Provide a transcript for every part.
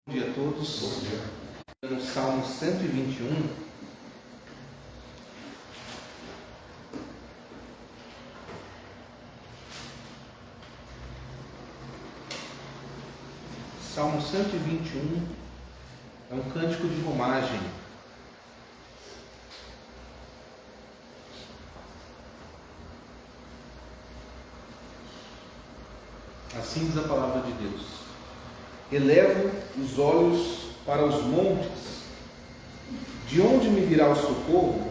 Bom dia a todos. Bom dia. No Salmo 121, Salmo 121 é um cântico de romagem. Assim diz a palavra de Deus: elevo os olhos para os montes, de onde me virá o socorro?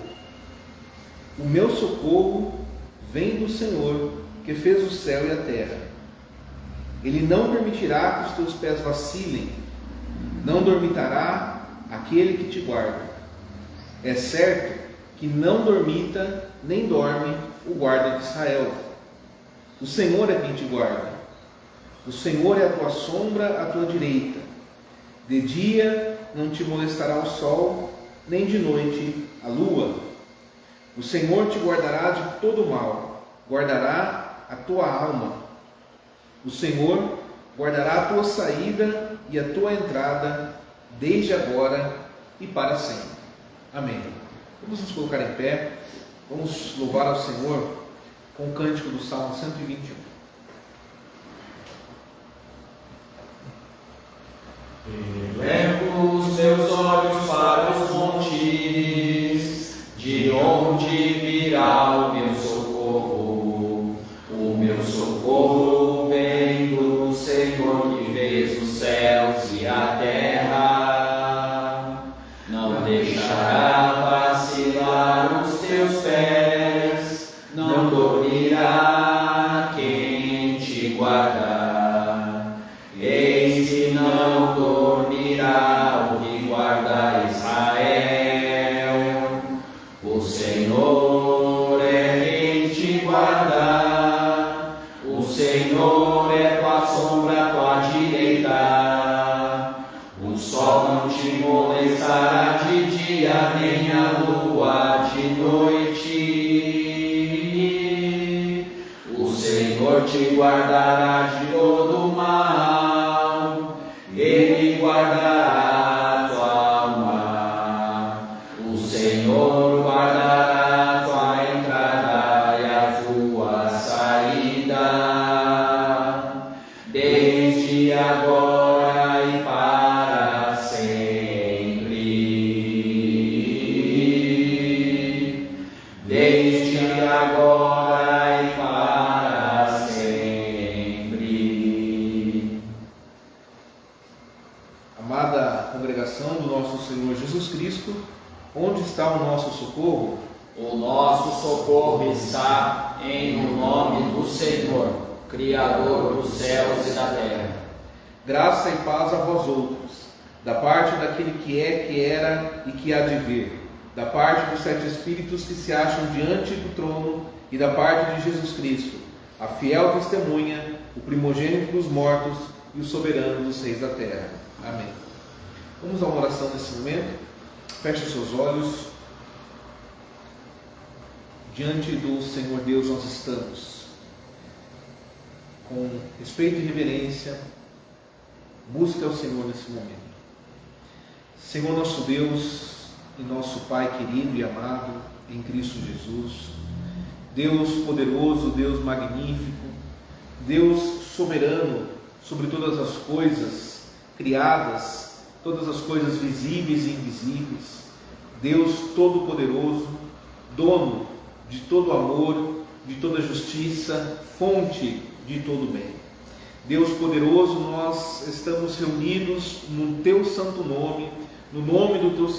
O meu socorro vem do Senhor, que fez o céu e a terra. Ele não permitirá que os teus pés vacilem, não dormitará aquele que te guarda. É certo que não dormita nem dorme o guarda de Israel. O Senhor é quem te guarda. O Senhor é a tua sombra à tua direita. De dia não te molestará o sol, nem de noite a lua. O Senhor te guardará de todo mal, guardará a tua alma. O Senhor guardará a tua saída e a tua entrada, desde agora e para sempre. Amém. Vamos nos colocar em pé, vamos louvar ao Senhor com o cântico do Salmo 121. Elevo os teus olhos para os montes, de onde virá o meu socorro? O meu socorro vem do Senhor que fez os céus e a terra. Não deixará vacilar os teus pés, não dormirá quem te guardar. Eis que não dormirá o que guarda Israel. O Senhor é quem te guarda. O Senhor é tua sombra à tua direita. O sol não te molestará de dia, nem a lua de noite. O Senhor te guardará de todo mal. Ele guardará a tua alma. O Senhor guardará a tua entrada e a tua saída, desde agora e para sempre. Desde agora e para sempre. Amada congregação do nosso Senhor Jesus Cristo, onde está o nosso socorro? O nosso socorro está no nome do Senhor, Criador dos céus e da terra. Graça e paz a vós outros, da parte daquele que é, que era e que há de vir, da parte dos sete Espíritos que se acham diante do trono e da parte de Jesus Cristo, a fiel testemunha, o primogênito dos mortos e o soberano dos reis da terra. Amém. Vamos a uma oração nesse momento. Feche seus olhos. Diante do Senhor Deus nós estamos. Com respeito e reverência, busque ao Senhor nesse momento. Senhor nosso Deus e nosso Pai querido e amado em Cristo Jesus, Deus poderoso, Deus magnífico, Deus soberano sobre todas as coisas criadas, todas as coisas visíveis e invisíveis, Deus todo-poderoso, dono de todo amor, de toda justiça, fonte de todo bem. Deus poderoso, nós estamos reunidos no Teu santo nome, no nome do Teu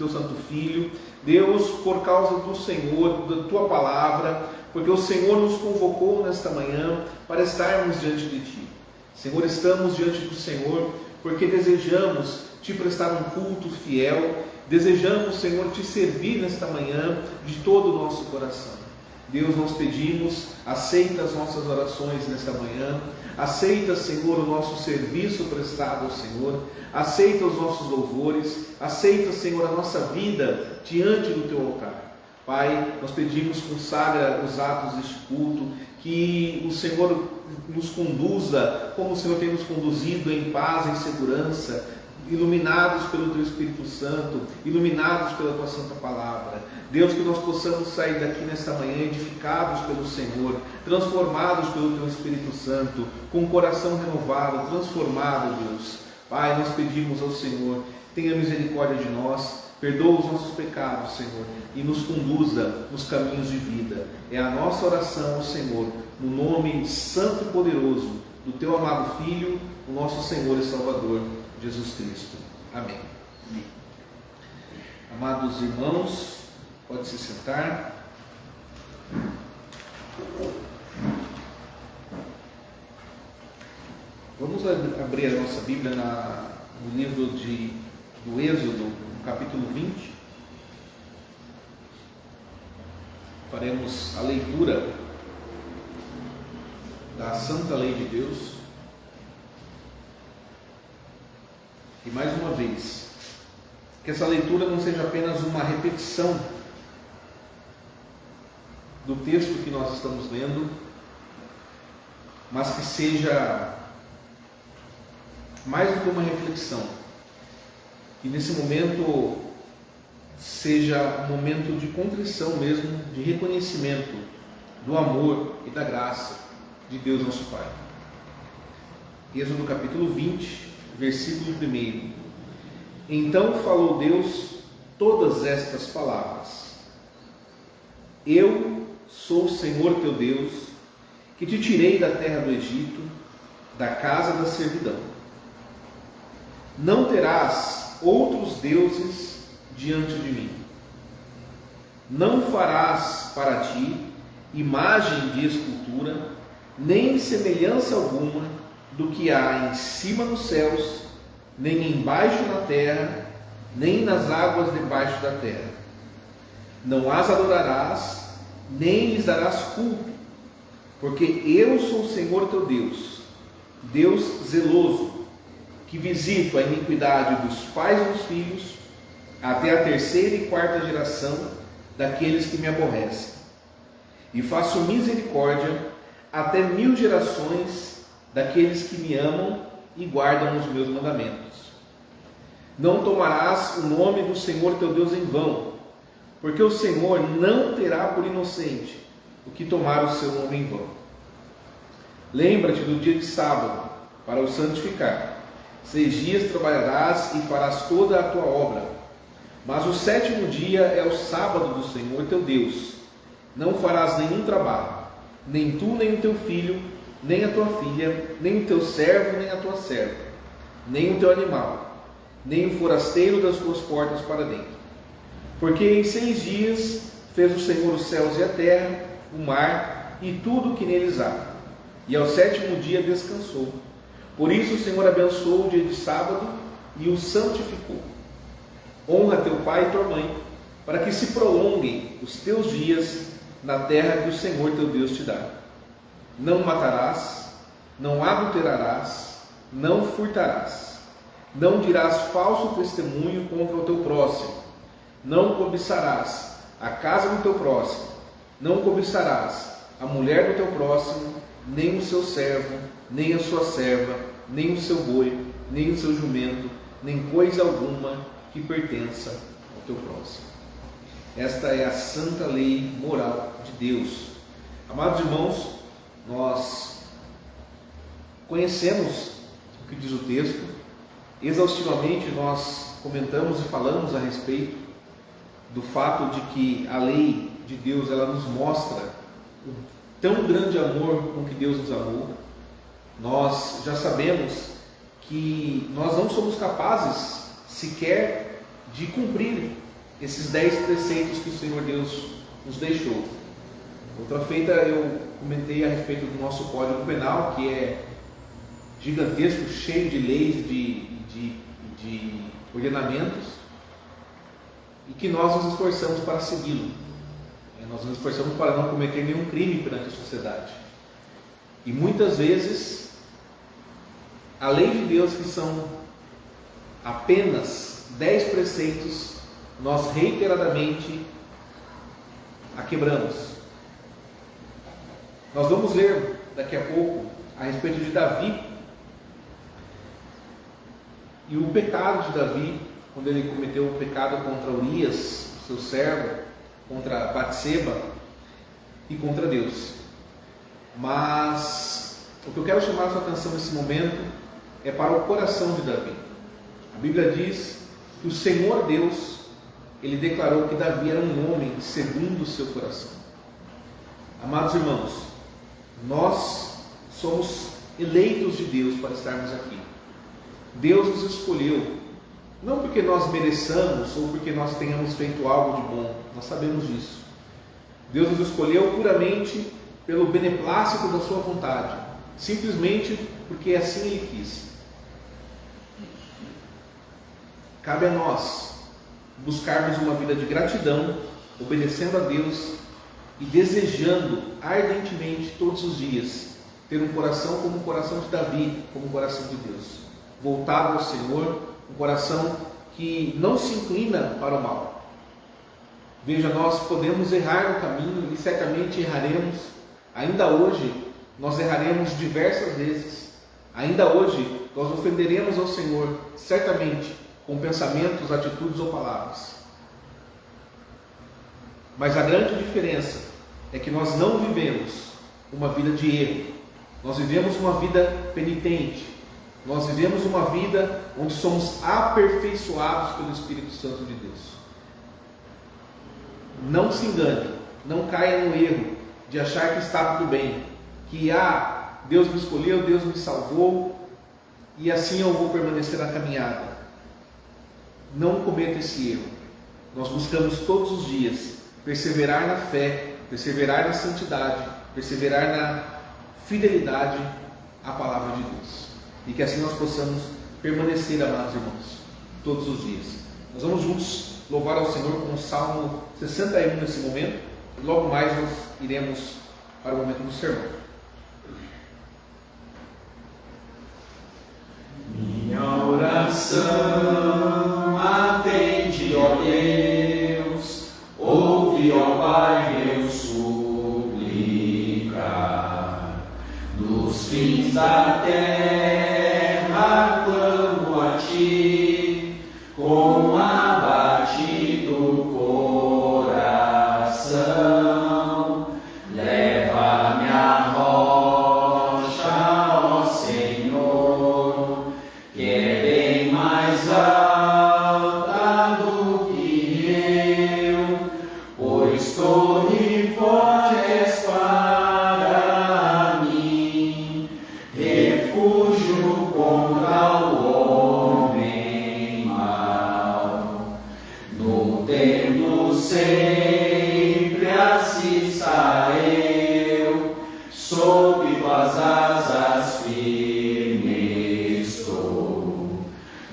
santo Filho, Deus, por causa do Senhor, da Tua palavra, porque o Senhor nos convocou nesta manhã para estarmos diante de Ti. Senhor, estamos diante do Senhor porque desejamos Te prestar um culto fiel, desejamos, Senhor, Te servir nesta manhã de todo o nosso coração. Deus, nós pedimos, aceita as nossas orações nesta manhã, aceita, Senhor, o nosso serviço prestado ao Senhor, aceita os nossos louvores, aceita, Senhor, a nossa vida diante do Teu altar. Pai, nós pedimos, consagra os atos deste culto, que o Senhor nos conduza como o Senhor tem nos conduzido, em paz, em segurança, iluminados pelo Teu Espírito Santo, iluminados pela Tua Santa Palavra. Deus, que nós possamos sair daqui nesta manhã edificados pelo Senhor, transformados pelo Teu Espírito Santo, com o coração renovado, transformado, Deus. Pai, nós pedimos ao Senhor, tenha misericórdia de nós, perdoa os nossos pecados, Senhor, e nos conduza nos caminhos de vida. É a nossa oração ao Senhor, no nome santo e poderoso do Teu amado Filho, o nosso Senhor e Salvador, Jesus Cristo. Amém. Amados irmãos, pode se sentar. Vamos abrir a nossa Bíblia no livro do Êxodo, no capítulo 20. Faremos a leitura da Santa Lei de Deus. E mais uma vez, que essa leitura não seja apenas uma repetição do texto que nós estamos lendo, mas que seja mais do que uma reflexão. Que nesse momento seja um momento de contrição mesmo, de reconhecimento do amor e da graça de Deus nosso Pai. Êxodo capítulo 20, versículo 1. Então falou Deus todas estas palavras: Eu sou o Senhor teu Deus, que te tirei da terra do Egito, da casa da servidão. Não terás outros deuses diante de mim. Não farás para ti imagem de escultura, nem semelhança alguma do que há em cima nos céus, nem embaixo na terra, nem nas águas debaixo da terra. Não as adorarás, nem lhes darás culto, porque eu sou o Senhor teu Deus, Deus zeloso, que visito a iniquidade dos pais e dos filhos, até a 3ª e 4ª geração daqueles que me aborrecem, e faço misericórdia até 1000 gerações daqueles que me amam e guardam os meus mandamentos. Não tomarás o nome do Senhor teu Deus em vão, porque o Senhor não terá por inocente o que tomar o seu nome em vão. Lembra-te do dia de sábado, para o santificar. 6 dias trabalharás e farás toda a tua obra, mas o 7º dia é o sábado do Senhor teu Deus. Não farás nenhum trabalho, nem tu, nem o teu filho, nem a tua filha, nem o teu servo, nem a tua serva, nem o teu animal, nem o forasteiro das tuas portas para dentro. Porque em 6 dias fez o Senhor os céus e a terra, o mar e tudo o que neles há, e ao 7º dia descansou. Por isso o Senhor abençoou o dia de sábado e o santificou. Honra teu pai e tua mãe, para que se prolonguem os teus dias na terra que o Senhor teu Deus te dá. Não matarás, não adulterarás, não furtarás, não dirás falso testemunho contra o teu próximo, não cobiçarás a casa do teu próximo, não cobiçarás a mulher do teu próximo, nem o seu servo, nem a sua serva, nem o seu boi, nem o seu jumento, nem coisa alguma que pertença ao teu próximo. Esta é a santa lei moral de Deus. Amados irmãos, nós conhecemos o que diz o texto, exaustivamente nós comentamos e falamos a respeito do fato de que a lei de Deus ela nos mostra o tão grande amor com que Deus nos amou. Nós já sabemos que nós não somos capazes sequer de cumprir esses 10 preceitos que o Senhor Deus nos deixou. Outra feita eu comentei a respeito do nosso Código Penal, que é gigantesco, cheio de leis, de ordenamentos, e que nós nos esforçamos para segui-lo. Nós nos esforçamos para não cometer nenhum crime perante a sociedade. E muitas vezes, a lei de Deus, que são apenas 10 preceitos, nós reiteradamente a quebramos. Nós vamos ler daqui a pouco a respeito de Davi e o pecado de Davi, quando ele cometeu o pecado contra Urias, seu servo, contra Batseba e contra Deus. Mas o que eu quero chamar a sua atenção nesse momento é para o coração de Davi. A Bíblia diz que o Senhor Deus, ele declarou que Davi era um homem segundo o seu coração. Amados irmãos, nós somos eleitos de Deus para estarmos aqui. Deus nos escolheu, não porque nós mereçamos ou porque nós tenhamos feito algo de bom, nós sabemos disso. Deus nos escolheu puramente pelo beneplácito da sua vontade, simplesmente porque assim Ele quis. Cabe a nós buscarmos uma vida de gratidão, obedecendo a Deus e desejando ardentemente todos os dias ter um coração como o coração de Davi, como o coração de Deus, voltado ao Senhor, um coração que não se inclina para o mal. Veja, nós podemos errar no caminho e certamente erraremos. Ainda hoje nós erraremos diversas vezes. Ainda hoje nós ofenderemos ao Senhor, certamente, com pensamentos, atitudes ou palavras. Mas a grande diferença é que nós não vivemos uma vida de erro. Nós vivemos uma vida penitente. Nós vivemos uma vida onde somos aperfeiçoados pelo Espírito Santo de Deus. Não se engane, não caia no erro de achar que está tudo bem, que Deus me escolheu, Deus me salvou e assim eu vou permanecer na caminhada. Não cometa esse erro. Nós buscamos todos os dias perseverar na fé, perseverar na santidade, perseverar na fidelidade à palavra de Deus. E que assim nós possamos permanecer, amados irmãos, todos os dias. Nós vamos juntos louvar ao Senhor com o Salmo 61 nesse momento. E logo mais nós iremos para o momento do sermão. Minha oração atende, ó Deus, ouve, ó Pai, meu suplicar. Dos fins da terra clamo a Ti, com abatido coração. Leva-me à rocha, ó Senhor, que é bem mais alta do que eu, pois torre forte és para mim, refúgio contra o homem mau. No templo sempre assista eu, sob tuas asas firme estou,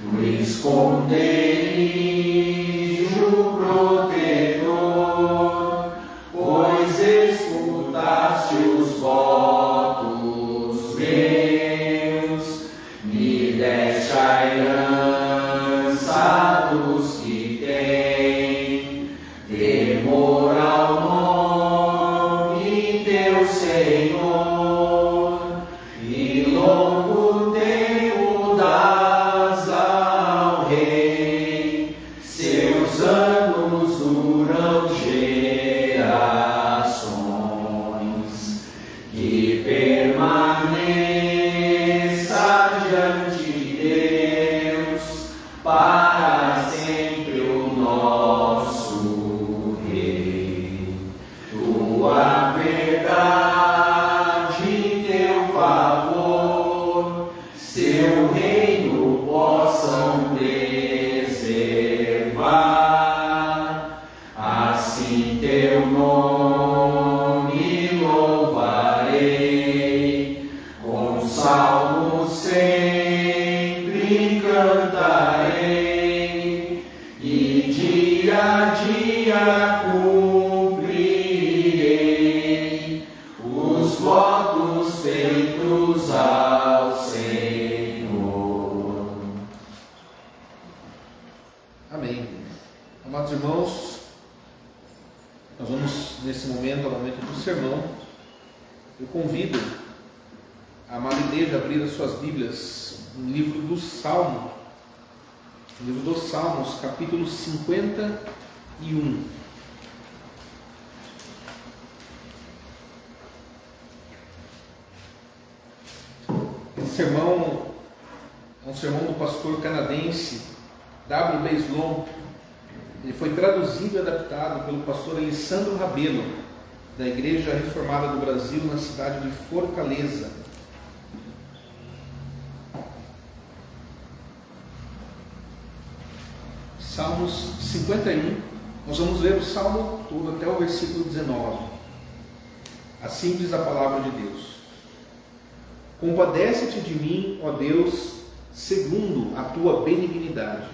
no esconderijo protetor, pois escutaste os votos meus, me deste a herança dos que têm temor ao nome teu, Senhor, e longo tempo dás ao Rei, seus anos duram gerações, que permaneça diante de Deus para sempre o nosso Rei. Tua verdade, teu favor, seu reino possam preservar. Assim teu nome louvarei, com salmos sempre cantarei, e dia a dia cumprirei os votos feitos ao Senhor. Amém. Amados irmãos, nós vamos nesse momento, ao momento do sermão. Eu convido a amada igreja abrir as suas Bíblias no livro do Salmo, livro dos Salmos, capítulo 51. Esse sermão é um sermão do pastor canadense W. Beislon. Ele foi traduzido e adaptado pelo pastor Alessandro Rabelo, da Igreja Reformada do Brasil, na cidade de Fortaleza. Salmos 51, nós vamos ler o Salmo todo até o versículo 19. Assim diz a palavra de Deus: Compadece-te de mim, ó Deus, segundo a tua benignidade,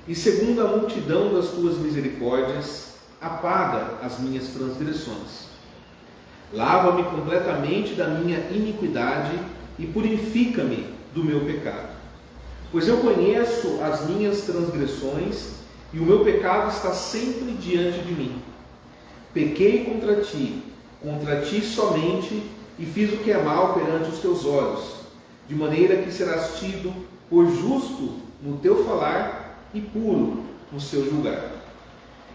e segundo a multidão das tuas misericórdias, apaga as minhas transgressões. Lava-me completamente da minha iniquidade e purifica-me do meu pecado. Pois eu conheço as minhas transgressões e o meu pecado está sempre diante de mim. Pequei contra ti somente, e fiz o que é mal perante os teus olhos, de maneira que serás tido por justo no teu falar e puro no seu julgar.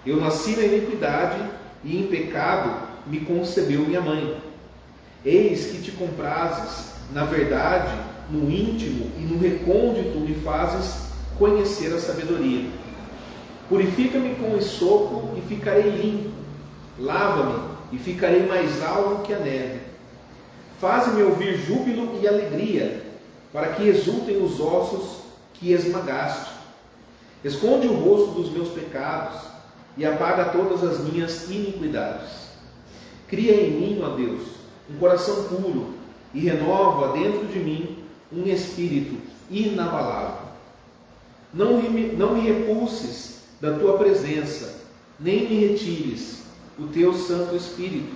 Eu nasci na iniquidade e em pecado me concebeu minha mãe. Eis que te comprases, na verdade, no íntimo e no recôndito me fazes conhecer a sabedoria. Purifica-me com esopo e ficarei limpo. Lava-me e ficarei mais alvo que a neve. Faze-me ouvir júbilo e alegria, para que exultem os ossos que esmagaste. Esconde o rosto dos meus pecados e apaga todas as minhas iniquidades. Cria em mim, ó Deus, um coração puro e renova dentro de mim um espírito inabalável. Não me repulses da tua presença, nem me retires o teu Santo Espírito.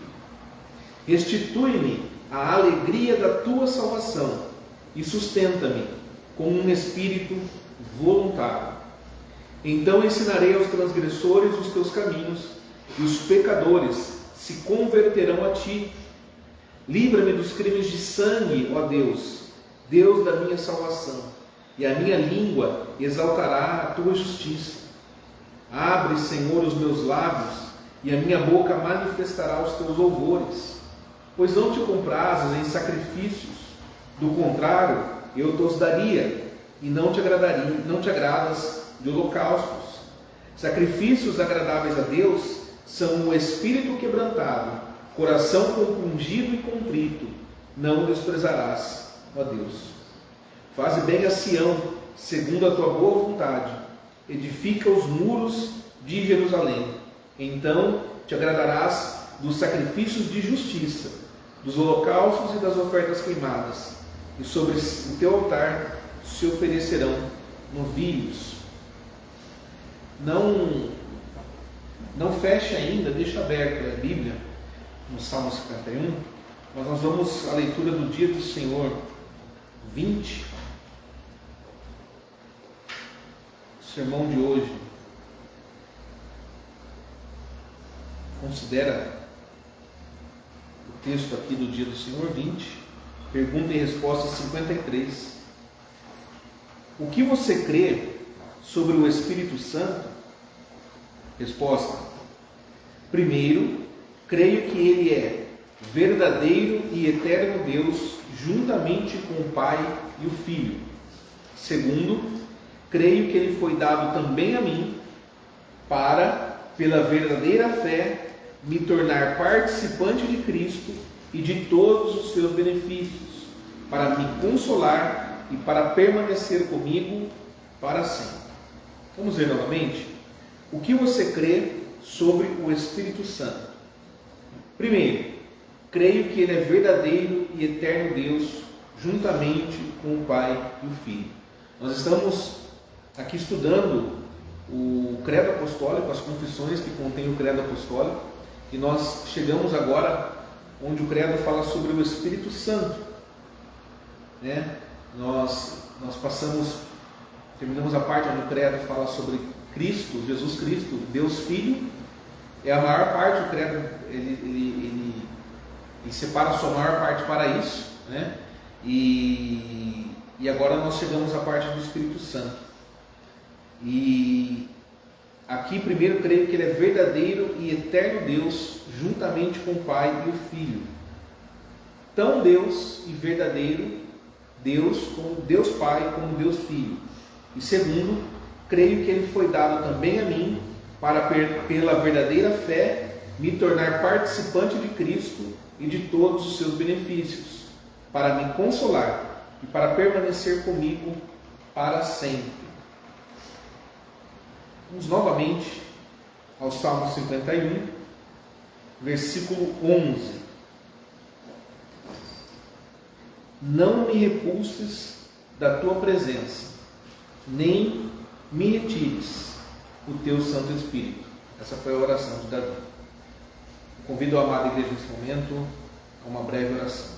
Restitui-me a alegria da tua salvação e sustenta-me com um espírito voluntário. Então ensinarei aos transgressores os teus caminhos, e os pecadores se converterão a ti. Livra-me dos crimes de sangue, ó Deus, Deus da minha salvação, e a minha língua exaltará a tua justiça. Abre, Senhor, os meus lábios, e a minha boca manifestará os teus louvores. Pois não te comprazes em sacrifícios, do contrário, eu te os daria, e não te agradas de holocaustos. Sacrifícios agradáveis a Deus são o espírito quebrantado, coração compungido e contrito, não desprezarás, ó Deus. Faze bem a Sião, segundo a tua boa vontade, edifica os muros de Jerusalém. Então te agradarás dos sacrifícios de justiça, dos holocaustos e das ofertas queimadas, e sobre o teu altar se oferecerão novilhos. Não feche ainda, deixa aberto a Bíblia no Salmo 51, mas nós vamos à leitura do dia do Senhor 20, o sermão de hoje. Considera o texto aqui do dia do Senhor 20, pergunta e resposta 53. O que você crê sobre o Espírito Santo? Resposta: primeiro, creio que ele é verdadeiro e eterno Deus, juntamente com o Pai e o Filho. Segundo, creio que ele foi dado também a mim, para, pela verdadeira fé, me tornar participante de Cristo e de todos os seus benefícios, para me consolar e para permanecer comigo para sempre. Vamos ver novamente? O que você crê sobre o Espírito Santo? Primeiro, creio que ele é verdadeiro e eterno Deus, juntamente com o Pai e o Filho. Nós estamos aqui estudando o Credo Apostólico, as confissões que contém o Credo Apostólico, e nós chegamos agora onde o Credo fala sobre o Espírito Santo, né? Nós terminamos a parte onde o Credo fala sobre Cristo, Jesus Cristo, Deus Filho. É a maior parte, o Credo ele separa a sua maior parte para isso, né? E agora nós chegamos à parte do Espírito Santo. E aqui primeiro creio que ele é verdadeiro e eterno Deus, juntamente com o Pai e o Filho. Tão Deus e verdadeiro Deus, como Deus Pai, como Deus Filho. E segundo, creio que ele foi dado também a mim, para pela verdadeira fé, me tornar participante de Cristo e de todos os seus benefícios, para me consolar e para permanecer comigo para sempre. Vamos novamente ao Salmo 51, versículo 11. Não me repulses da tua presença, nem me retires o teu Santo Espírito. Essa foi a oração de Davi. Convido a amada igreja nesse momento a uma breve oração.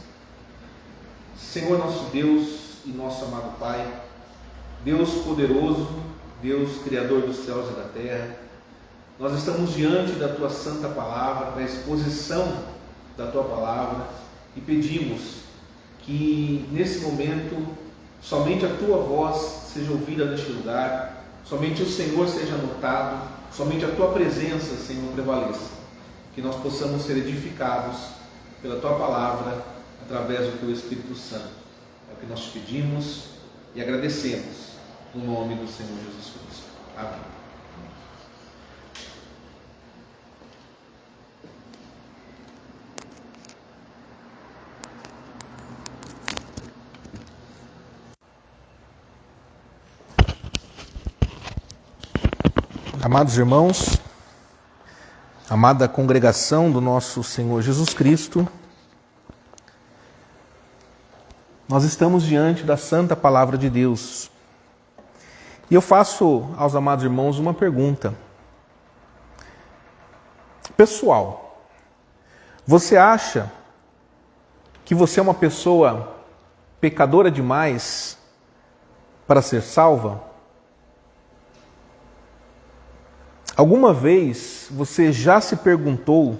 Senhor nosso Deus e nosso amado Pai, Deus poderoso, Deus Criador dos céus e da terra, nós estamos diante da Tua Santa Palavra, da exposição da Tua Palavra, e pedimos que nesse momento somente a Tua voz seja ouvida neste lugar, somente o Senhor seja notado, somente a Tua presença, Senhor, prevaleça, que nós possamos ser edificados pela Tua Palavra através do Teu Espírito Santo. É o que nós te pedimos e agradecemos no nome do Senhor Jesus Cristo. Amém. Amados irmãos, amada congregação do nosso Senhor Jesus Cristo, nós estamos diante da Santa Palavra de Deus. E eu faço aos amados irmãos uma pergunta. Pessoal, você acha que você é uma pessoa pecadora demais para ser salva? Alguma vez você já se perguntou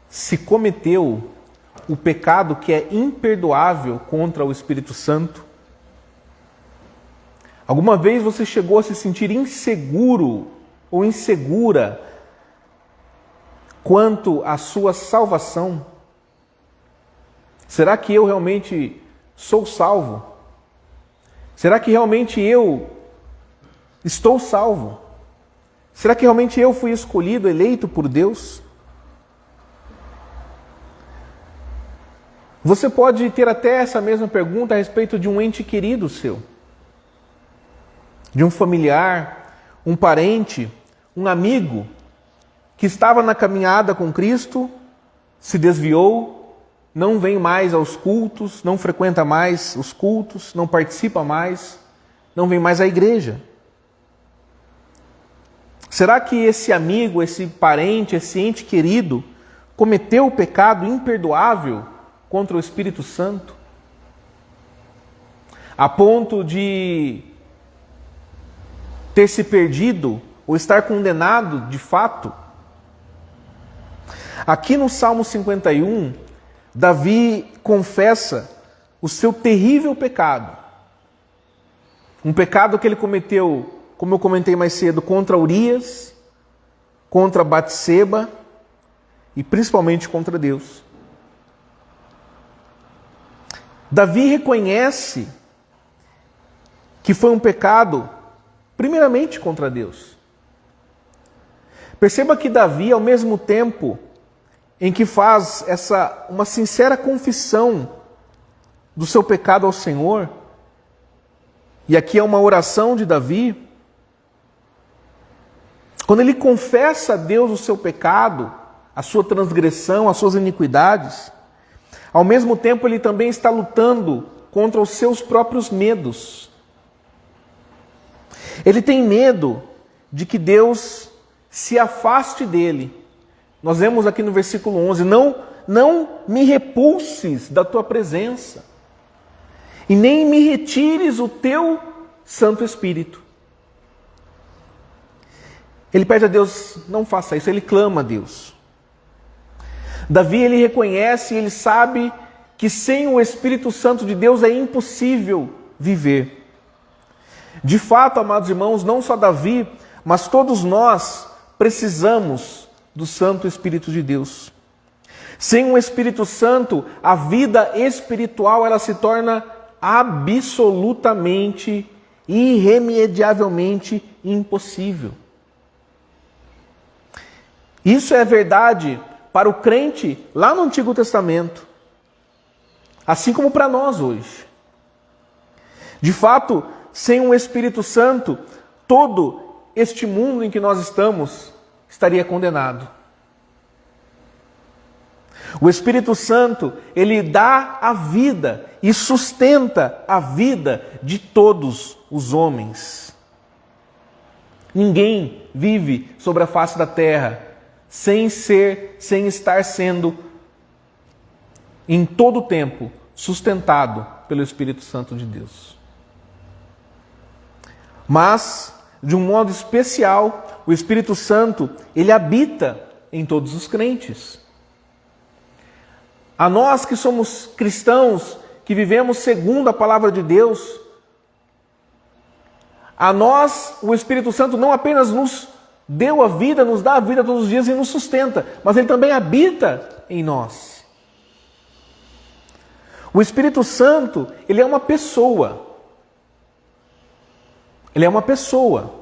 se cometeu o pecado que é imperdoável contra o Espírito Santo? Alguma vez você chegou a se sentir inseguro ou insegura quanto à sua salvação? Será que eu realmente sou salvo? Será que realmente eu estou salvo? Será que realmente eu fui escolhido, eleito por Deus? Você pode ter até essa mesma pergunta a respeito de um ente querido seu, de um familiar, um parente, um amigo que estava na caminhada com Cristo, se desviou, não vem mais aos cultos, não frequenta mais os cultos, não participa mais, não vem mais à igreja. Será que esse amigo, esse parente, esse ente querido cometeu o pecado imperdoável contra o Espírito Santo? A ponto de ter se perdido ou estar condenado de fato? Aqui no Salmo 51, Davi confessa o seu terrível pecado. Um pecado que ele cometeu, como eu comentei mais cedo, contra Urias, contra Batseba e principalmente contra Deus. Davi reconhece que foi um pecado primeiramente contra Deus. Perceba que Davi, ao mesmo tempo em que faz uma sincera confissão do seu pecado ao Senhor, e aqui é uma oração de Davi, quando ele confessa a Deus o seu pecado, a sua transgressão, as suas iniquidades, ao mesmo tempo ele também está lutando contra os seus próprios medos. Ele tem medo de que Deus se afaste dele. Nós vemos aqui no versículo 11, não me repulses da tua presença, e nem me retires o teu Santo Espírito. Ele pede a Deus, não faça isso, ele clama a Deus. Davi, ele reconhece, ele sabe que sem o Espírito Santo de Deus é impossível viver. De fato, amados irmãos, não só Davi, mas todos nós precisamos do Santo Espírito de Deus. Sem o Espírito Santo, a vida espiritual ela se torna absolutamente, irremediavelmente impossível. Isso é verdade para o crente lá no Antigo Testamento, assim como para nós hoje. De fato, sem o Espírito Santo, todo este mundo em que nós estamos estaria condenado. O Espírito Santo, ele dá a vida e sustenta a vida de todos os homens. Ninguém vive sobre a face da terra sem estar sendo em todo o tempo sustentado pelo Espírito Santo de Deus. Mas, de um modo especial, o Espírito Santo, ele habita em todos os crentes. A nós que somos cristãos, que vivemos segundo a palavra de Deus, a nós o Espírito Santo não apenas nos deu a vida, nos dá a vida todos os dias e nos sustenta, mas ele também habita em nós. O Espírito Santo, ele é uma pessoa. Ele é uma pessoa,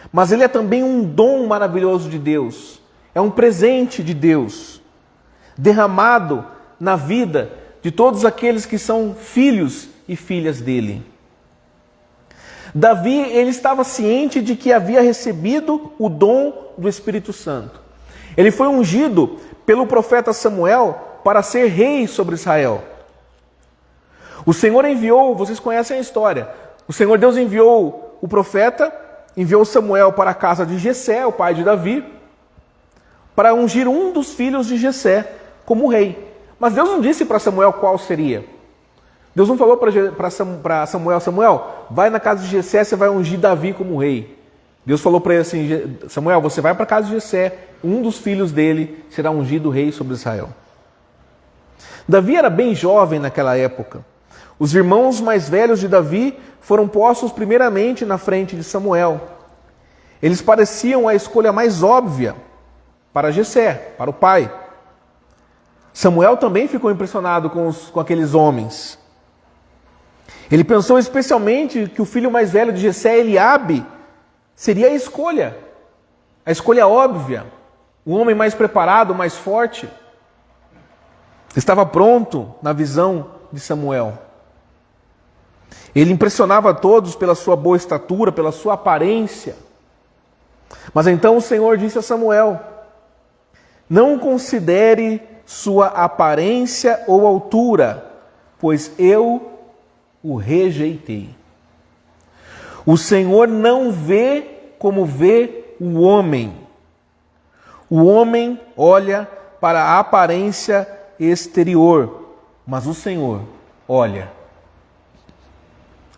mas ele é também um dom maravilhoso de Deus. É um presente de Deus, derramado na vida de todos aqueles que são filhos e filhas dele. Davi, ele estava ciente de que havia recebido o dom do Espírito Santo. Ele foi ungido pelo profeta Samuel para ser rei sobre Israel. O Senhor enviou, vocês conhecem a história, o Senhor Deus enviou o profeta, enviou Samuel para a casa de Jessé, o pai de Davi, para ungir um dos filhos de Jessé como rei. Mas Deus não disse para Samuel qual seria. Deus não falou para Samuel, Samuel, vai na casa de Jessé, você vai ungir Davi como rei. Deus falou para ele assim, Samuel, você vai para a casa de Jessé, um dos filhos dele será ungido rei sobre Israel. Davi era bem jovem naquela época. Os irmãos mais velhos de Davi foram postos primeiramente na frente de Samuel. Eles pareciam a escolha mais óbvia para Jessé, para o pai. Samuel também ficou impressionado com aqueles homens. Ele pensou especialmente que o filho mais velho de Jessé, Eliabe, seria a escolha óbvia, o homem mais preparado, mais forte. Estava pronto na visão de Samuel. Ele impressionava a todos pela sua boa estatura, pela sua aparência. Mas então o Senhor disse a Samuel, não considere sua aparência ou altura, pois eu o rejeitei. O Senhor não vê como vê o homem. O homem olha para a aparência exterior, mas o Senhor olha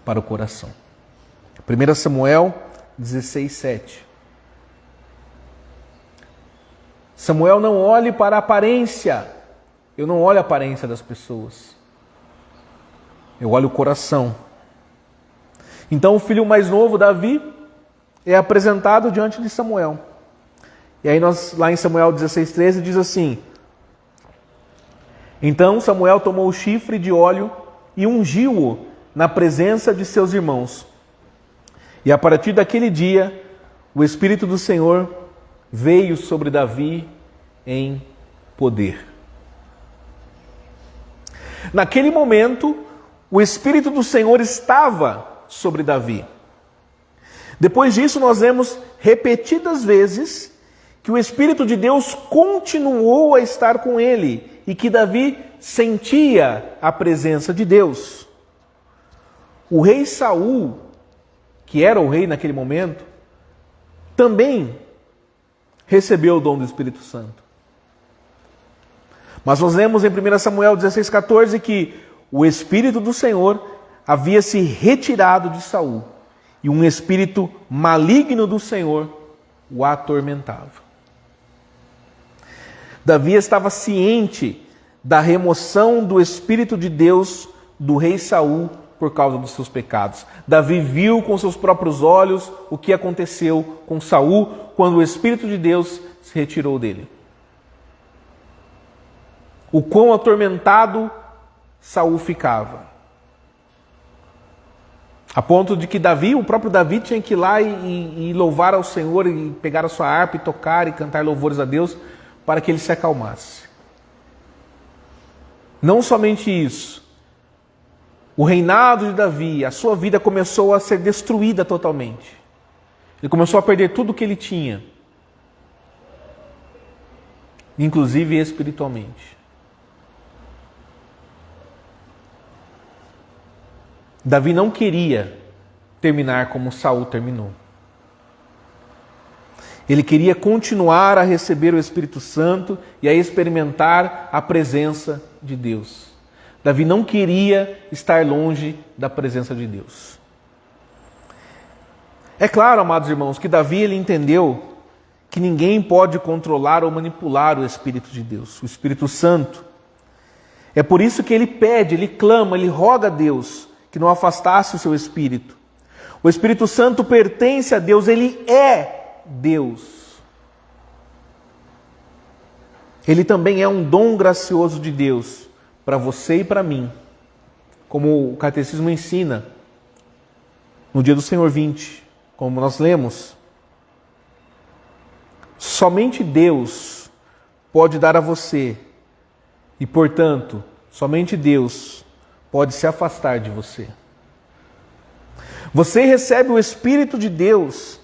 para o coração. 1 Samuel 16:7. Samuel, não olhe para a aparência. Eu não olho a aparência das pessoas. Eu olho o coração. Então o filho mais novo, Davi, é apresentado diante de Samuel. E aí lá em Samuel 16:13 diz assim: então Samuel tomou o chifre de óleo e ungiu-o na presença de seus irmãos. E a partir daquele dia, o Espírito do Senhor veio sobre Davi em poder. Naquele momento, o Espírito do Senhor estava sobre Davi. Depois disso, nós vemos repetidas vezes que o Espírito de Deus continuou a estar com ele e que Davi sentia a presença de Deus. O rei Saul, que era o rei naquele momento, também recebeu o dom do Espírito Santo. Mas nós vemos em 1 Samuel 16:14 que o Espírito do Senhor havia se retirado de Saul e um espírito maligno do Senhor o atormentava. Davi estava ciente da remoção do Espírito de Deus do rei Saul por causa dos seus pecados. Davi viu com seus próprios olhos o que aconteceu com Saul quando o Espírito de Deus se retirou dele. O quão atormentado Saul ficava. A ponto de que o próprio Davi tinha que ir lá e louvar ao Senhor e pegar a sua harpa e tocar e cantar louvores a Deus para que ele se acalmasse. Não somente isso, o reinado de Davi, a sua vida começou a ser destruída totalmente. Ele começou a perder tudo o que ele tinha, inclusive espiritualmente. Davi não queria terminar como Saul terminou. Ele queria continuar a receber o Espírito Santo e a experimentar a presença de Deus. Davi não queria estar longe da presença de Deus. É claro, amados irmãos, que Davi ele entendeu que ninguém pode controlar ou manipular o Espírito de Deus, o Espírito Santo. É por isso que ele pede, ele clama, ele roga a Deus que não afastasse o seu Espírito. O Espírito Santo pertence a Deus, ele é Deus. Ele também é um dom gracioso de Deus para você e para mim, como o Catecismo ensina no dia do Senhor 20, como nós lemos. Somente Deus pode dar a você e, portanto, somente Deus pode se afastar de você. Você recebe o Espírito de Deus,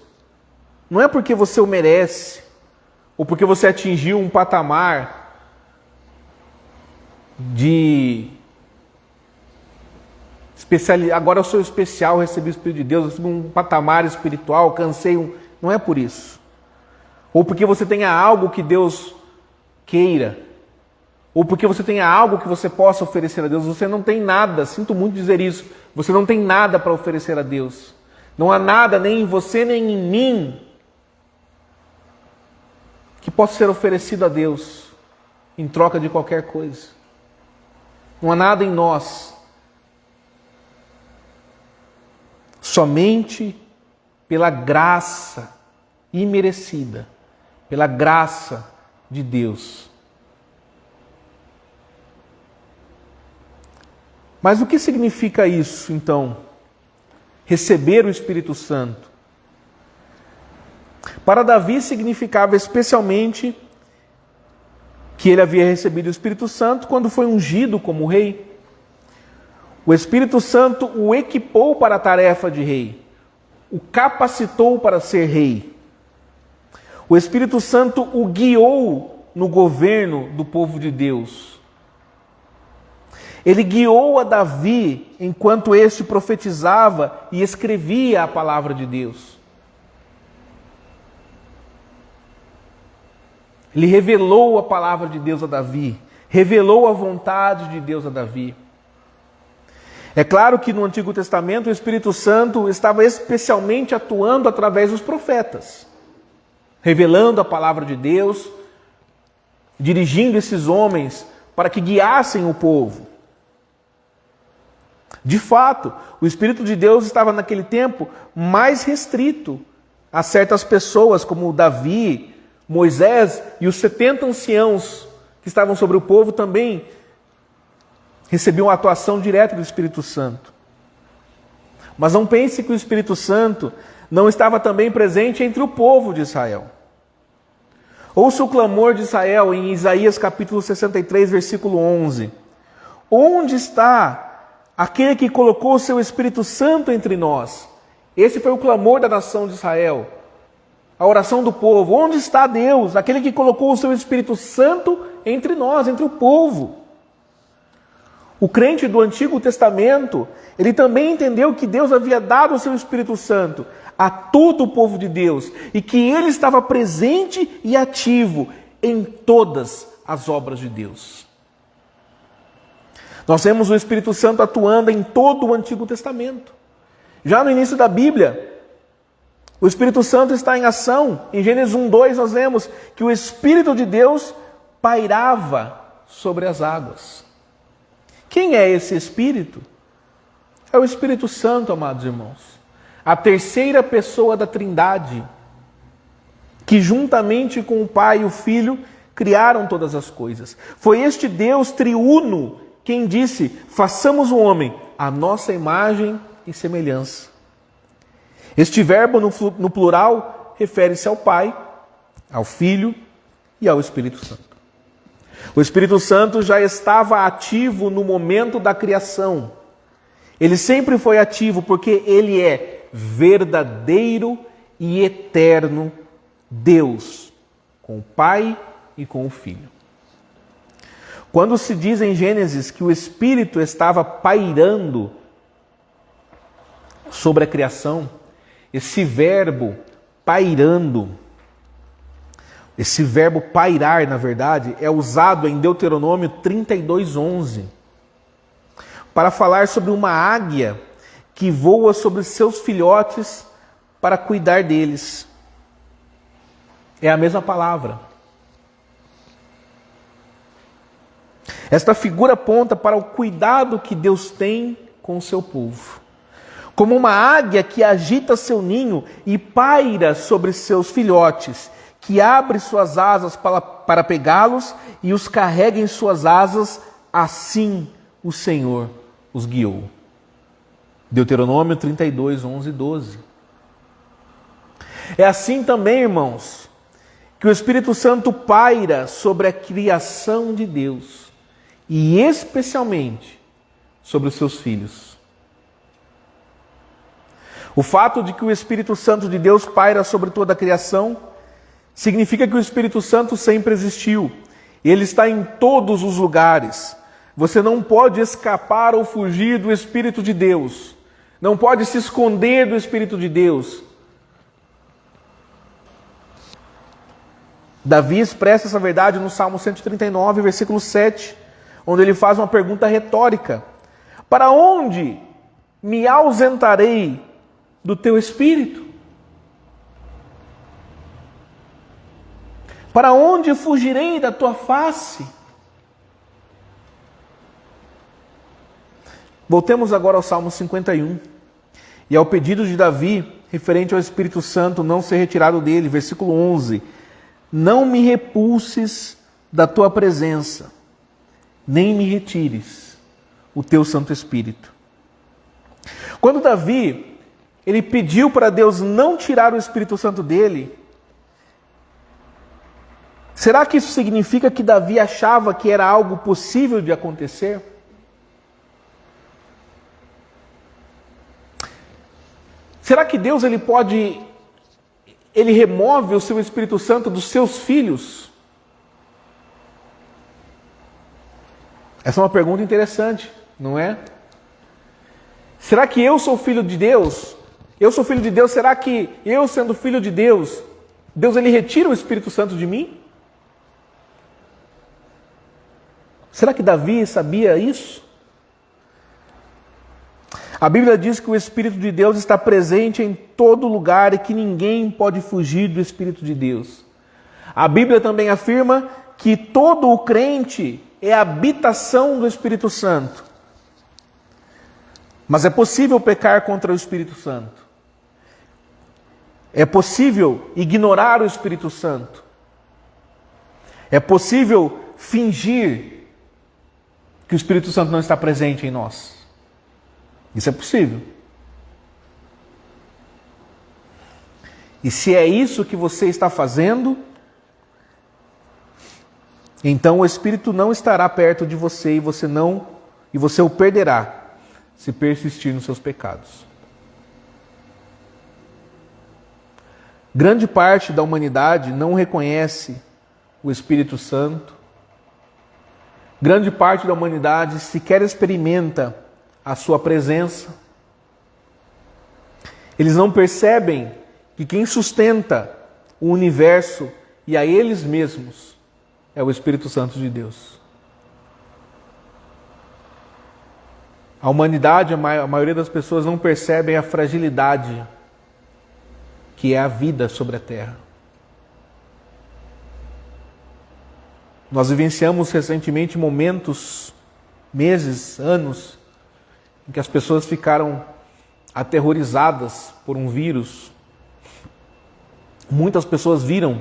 não é porque você o merece, ou porque você atingiu um patamar de agora eu sou especial, recebi o Espírito de Deus, recebi um patamar espiritual, alcancei não é por isso. Ou porque você tenha algo que Deus queira, ou porque você tenha algo que você possa oferecer a Deus. Você não tem nada, sinto muito dizer isso, você não tem nada para oferecer a Deus. Não há nada, nem em você, nem em mim, que possa ser oferecido a Deus em troca de qualquer coisa. Não há nada em nós. Somente pela graça imerecida, pela graça de Deus. Mas o que significa isso, então? Receber o Espírito Santo. Para Davi significava especialmente que ele havia recebido o Espírito Santo quando foi ungido como rei. O Espírito Santo o equipou para a tarefa de rei, o capacitou para ser rei. O Espírito Santo o guiou no governo do povo de Deus. Ele guiou a Davi enquanto este profetizava e escrevia a palavra de Deus. Ele revelou a palavra de Deus a Davi, revelou a vontade de Deus a Davi. É claro que no Antigo Testamento o Espírito Santo estava especialmente atuando através dos profetas, revelando a palavra de Deus, dirigindo esses homens para que guiassem o povo. De fato, o Espírito de Deus estava naquele tempo mais restrito a certas pessoas, como Davi, Moisés e os 70 anciãos que estavam sobre o povo também recebiam a atuação direta do Espírito Santo. Mas não pense que o Espírito Santo não estava também presente entre o povo de Israel. Ouça o clamor de Israel em Isaías capítulo 63, versículo 11. Onde está aquele que colocou o seu Espírito Santo entre nós? Esse foi o clamor da nação de Israel. A oração do povo. Onde está Deus? Aquele que colocou o seu Espírito Santo entre nós, entre o povo. O crente do Antigo Testamento, ele também entendeu que Deus havia dado o seu Espírito Santo a todo o povo de Deus e que ele estava presente e ativo em todas as obras de Deus. Nós vemos o Espírito Santo atuando em todo o Antigo Testamento. Já no início da Bíblia, o Espírito Santo está em ação. Em Gênesis 1:2 nós vemos que o Espírito de Deus pairava sobre as águas. Quem é esse Espírito? É o Espírito Santo, amados irmãos. A terceira pessoa da Trindade, que juntamente com o Pai e o Filho criaram todas as coisas. Foi este Deus triuno quem disse: façamos o homem à nossa imagem e semelhança. Este verbo no plural refere-se ao Pai, ao Filho e ao Espírito Santo. O Espírito Santo já estava ativo no momento da criação. Ele sempre foi ativo porque ele é verdadeiro e eterno Deus, com o Pai e com o Filho. Quando se diz em Gênesis que o Espírito estava pairando sobre a criação, esse verbo pairando, esse verbo pairar, na verdade, é usado em Deuteronômio 32:11, para falar sobre uma águia que voa sobre seus filhotes para cuidar deles. É a mesma palavra. Esta figura aponta para o cuidado que Deus tem com o seu povo. Como uma águia que agita seu ninho e paira sobre seus filhotes, que abre suas asas para pegá-los e os carrega em suas asas, assim o Senhor os guiou. Deuteronômio 32:11 e 12. É assim também, irmãos, que o Espírito Santo paira sobre a criação de Deus, e especialmente sobre os seus filhos. O fato de que o Espírito Santo de Deus paira sobre toda a criação significa que o Espírito Santo sempre existiu. Ele está em todos os lugares. Você não pode escapar ou fugir do Espírito de Deus. Não pode se esconder do Espírito de Deus. Davi expressa essa verdade no Salmo 139, versículo 7, onde ele faz uma pergunta retórica: para onde me ausentarei do teu Espírito? Para onde fugirei da tua face? Voltemos agora ao Salmo 51 e ao pedido de Davi referente ao Espírito Santo não ser retirado dele, versículo 11: não me repulses da tua presença, nem me retires o teu Santo Espírito. Quando Davi ele pediu para Deus não tirar o Espírito Santo dele, será que isso significa que Davi achava que era algo possível de acontecer? Será que Deus ele remove o seu Espírito Santo dos seus filhos? Essa é uma pergunta interessante, não é? Será que eu sou filho de Deus? Eu sou filho de Deus, será que eu, sendo filho de Deus, Deus ele retira o Espírito Santo de mim? Será que Davi sabia isso? A Bíblia diz que o Espírito de Deus está presente em todo lugar e que ninguém pode fugir do Espírito de Deus. A Bíblia também afirma que todo o crente é a habitação do Espírito Santo. Mas é possível pecar contra o Espírito Santo. É possível ignorar o Espírito Santo. É possível fingir que o Espírito Santo não está presente em nós. Isso é possível. E se é isso que você está fazendo, então o Espírito não estará perto de você e você o perderá se persistir nos seus pecados. Grande parte da humanidade não reconhece o Espírito Santo. Grande parte da humanidade sequer experimenta a sua presença. Eles não percebem que quem sustenta o universo e a eles mesmos é o Espírito Santo de Deus. A humanidade, a maioria das pessoas não percebem a fragilidade que é a vida sobre a terra. Nós vivenciamos recentemente momentos, meses, anos, em que as pessoas ficaram aterrorizadas por um vírus. Muitas pessoas viram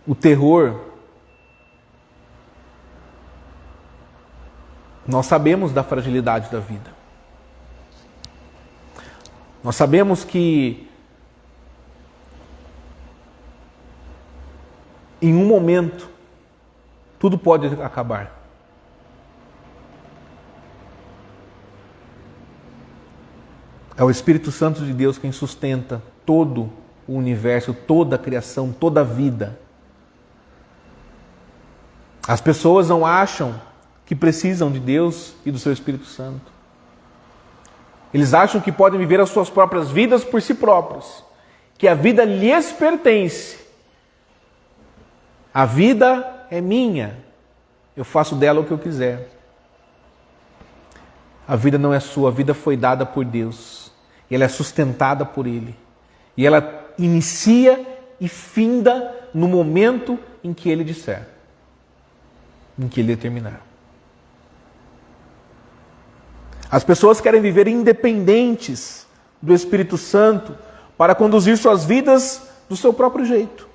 o terror. Nós sabemos da fragilidade da vida. Nós sabemos que em um momento tudo pode acabar. É o Espírito Santo de Deus quem sustenta todo o universo, toda a criação, toda a vida. As pessoas não acham que precisam de Deus e do seu Espírito Santo. Eles acham que podem viver as suas próprias vidas por si próprios, que a vida lhes pertence. A vida é minha, eu faço dela o que eu quiser. A vida não é sua, a vida foi dada por Deus. E ela é sustentada por Ele. E ela inicia e finda no momento em que Ele disser. Em que Ele determinar. As pessoas querem viver independentes do Espírito Santo para conduzir suas vidas do seu próprio jeito.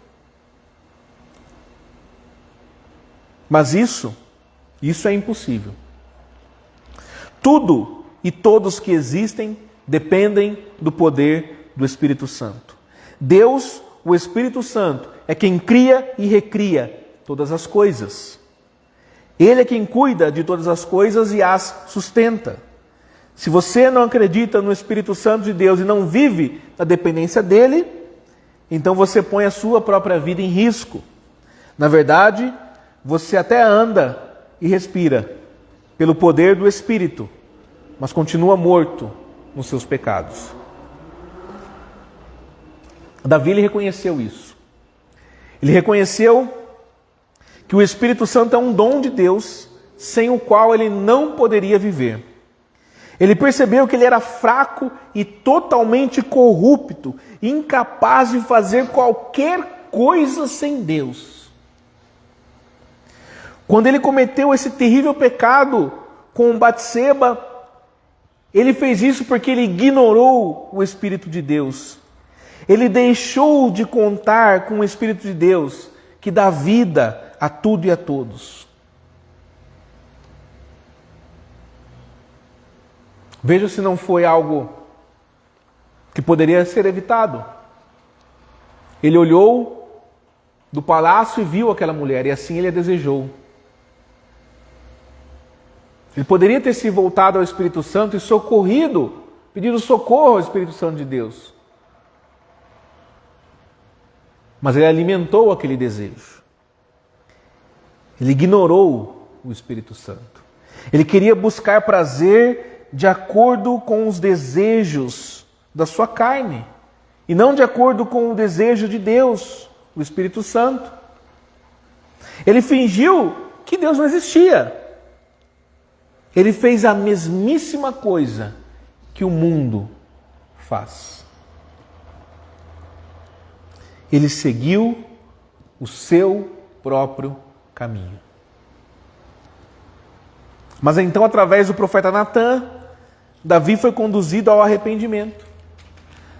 Mas isso é impossível. Tudo e todos que existem dependem do poder do Espírito Santo. Deus, o Espírito Santo, é quem cria e recria todas as coisas. Ele é quem cuida de todas as coisas e as sustenta. Se você não acredita no Espírito Santo de Deus e não vive na dependência dele, então você põe a sua própria vida em risco. Na verdade, você até anda e respira pelo poder do Espírito, mas continua morto nos seus pecados. Davi ele reconheceu isso. Ele reconheceu que o Espírito Santo é um dom de Deus, sem o qual ele não poderia viver. Ele percebeu que ele era fraco e totalmente corrupto, incapaz de fazer qualquer coisa sem Deus. Quando ele cometeu esse terrível pecado com Batseba, ele fez isso porque ele ignorou o Espírito de Deus. Ele deixou de contar com o Espírito de Deus, que dá vida a tudo e a todos. Veja se não foi algo que poderia ser evitado. Ele olhou do palácio e viu aquela mulher, e assim ele a desejou. Ele poderia ter se voltado ao Espírito Santo e socorrido, pedido socorro ao Espírito Santo de Deus. Mas ele alimentou aquele desejo. Ele ignorou o Espírito Santo. Ele queria buscar prazer de acordo com os desejos da sua carne, e não de acordo com o desejo de Deus, o Espírito Santo. Ele fingiu que Deus não existia. Ele fez a mesmíssima coisa que o mundo faz. Ele seguiu o seu próprio caminho. Mas então, através do profeta Natã, Davi foi conduzido ao arrependimento.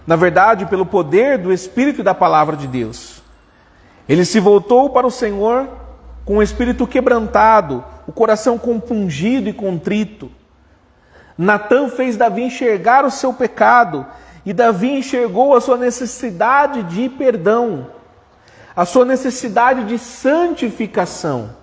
Na verdade, pelo poder do Espírito e da palavra de Deus. Ele se voltou para o Senhor com o espírito quebrantado, o coração compungido e contrito. Natã fez Davi enxergar o seu pecado, e Davi enxergou a sua necessidade de perdão, a sua necessidade de santificação.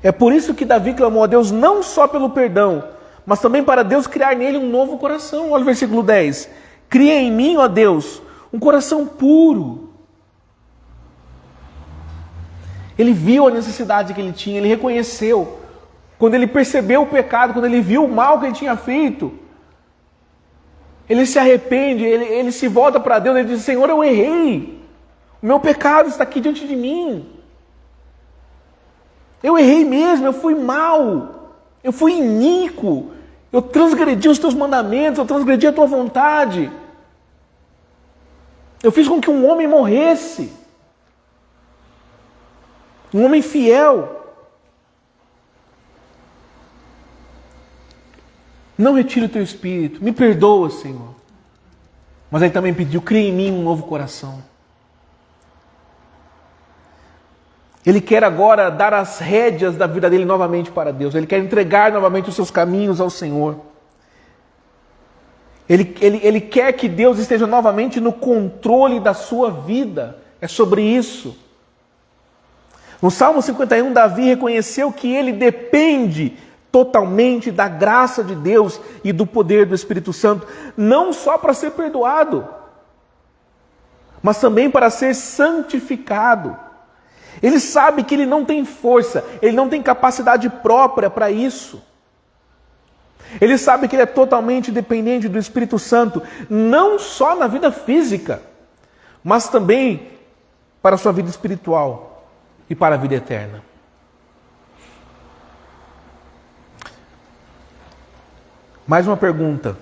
É por isso que Davi clamou a Deus não só pelo perdão, mas também para Deus criar nele um novo coração. Olha o versículo 10. Cria em mim, ó Deus, um coração puro. Ele viu a necessidade que ele tinha, ele reconheceu. Quando ele percebeu o pecado, quando ele viu o mal que ele tinha feito, ele se arrepende, ele se volta para Deus, ele diz: Senhor, eu errei. O meu pecado está aqui diante de mim. Eu errei mesmo, eu fui mau, eu fui iníquo, eu transgredi os teus mandamentos, eu transgredi a tua vontade. Eu fiz com que um homem morresse. um homem fiel. Não retire o teu espírito, me perdoa, Senhor. Mas ele também pediu, cria em mim um novo coração. Ele quer agora dar as rédeas da vida dele novamente para Deus. Ele quer entregar novamente os seus caminhos ao Senhor. Ele quer que Deus esteja novamente no controle da sua vida. É sobre isso. No Salmo 51, Davi reconheceu que ele depende totalmente da graça de Deus e do poder do Espírito Santo, não só para ser perdoado, mas também para ser santificado. Ele sabe que ele não tem força, ele não tem capacidade própria para isso. Ele sabe que ele é totalmente dependente do Espírito Santo, não só na vida física, mas também para a sua vida espiritual e para a vida eterna. Mais uma pergunta.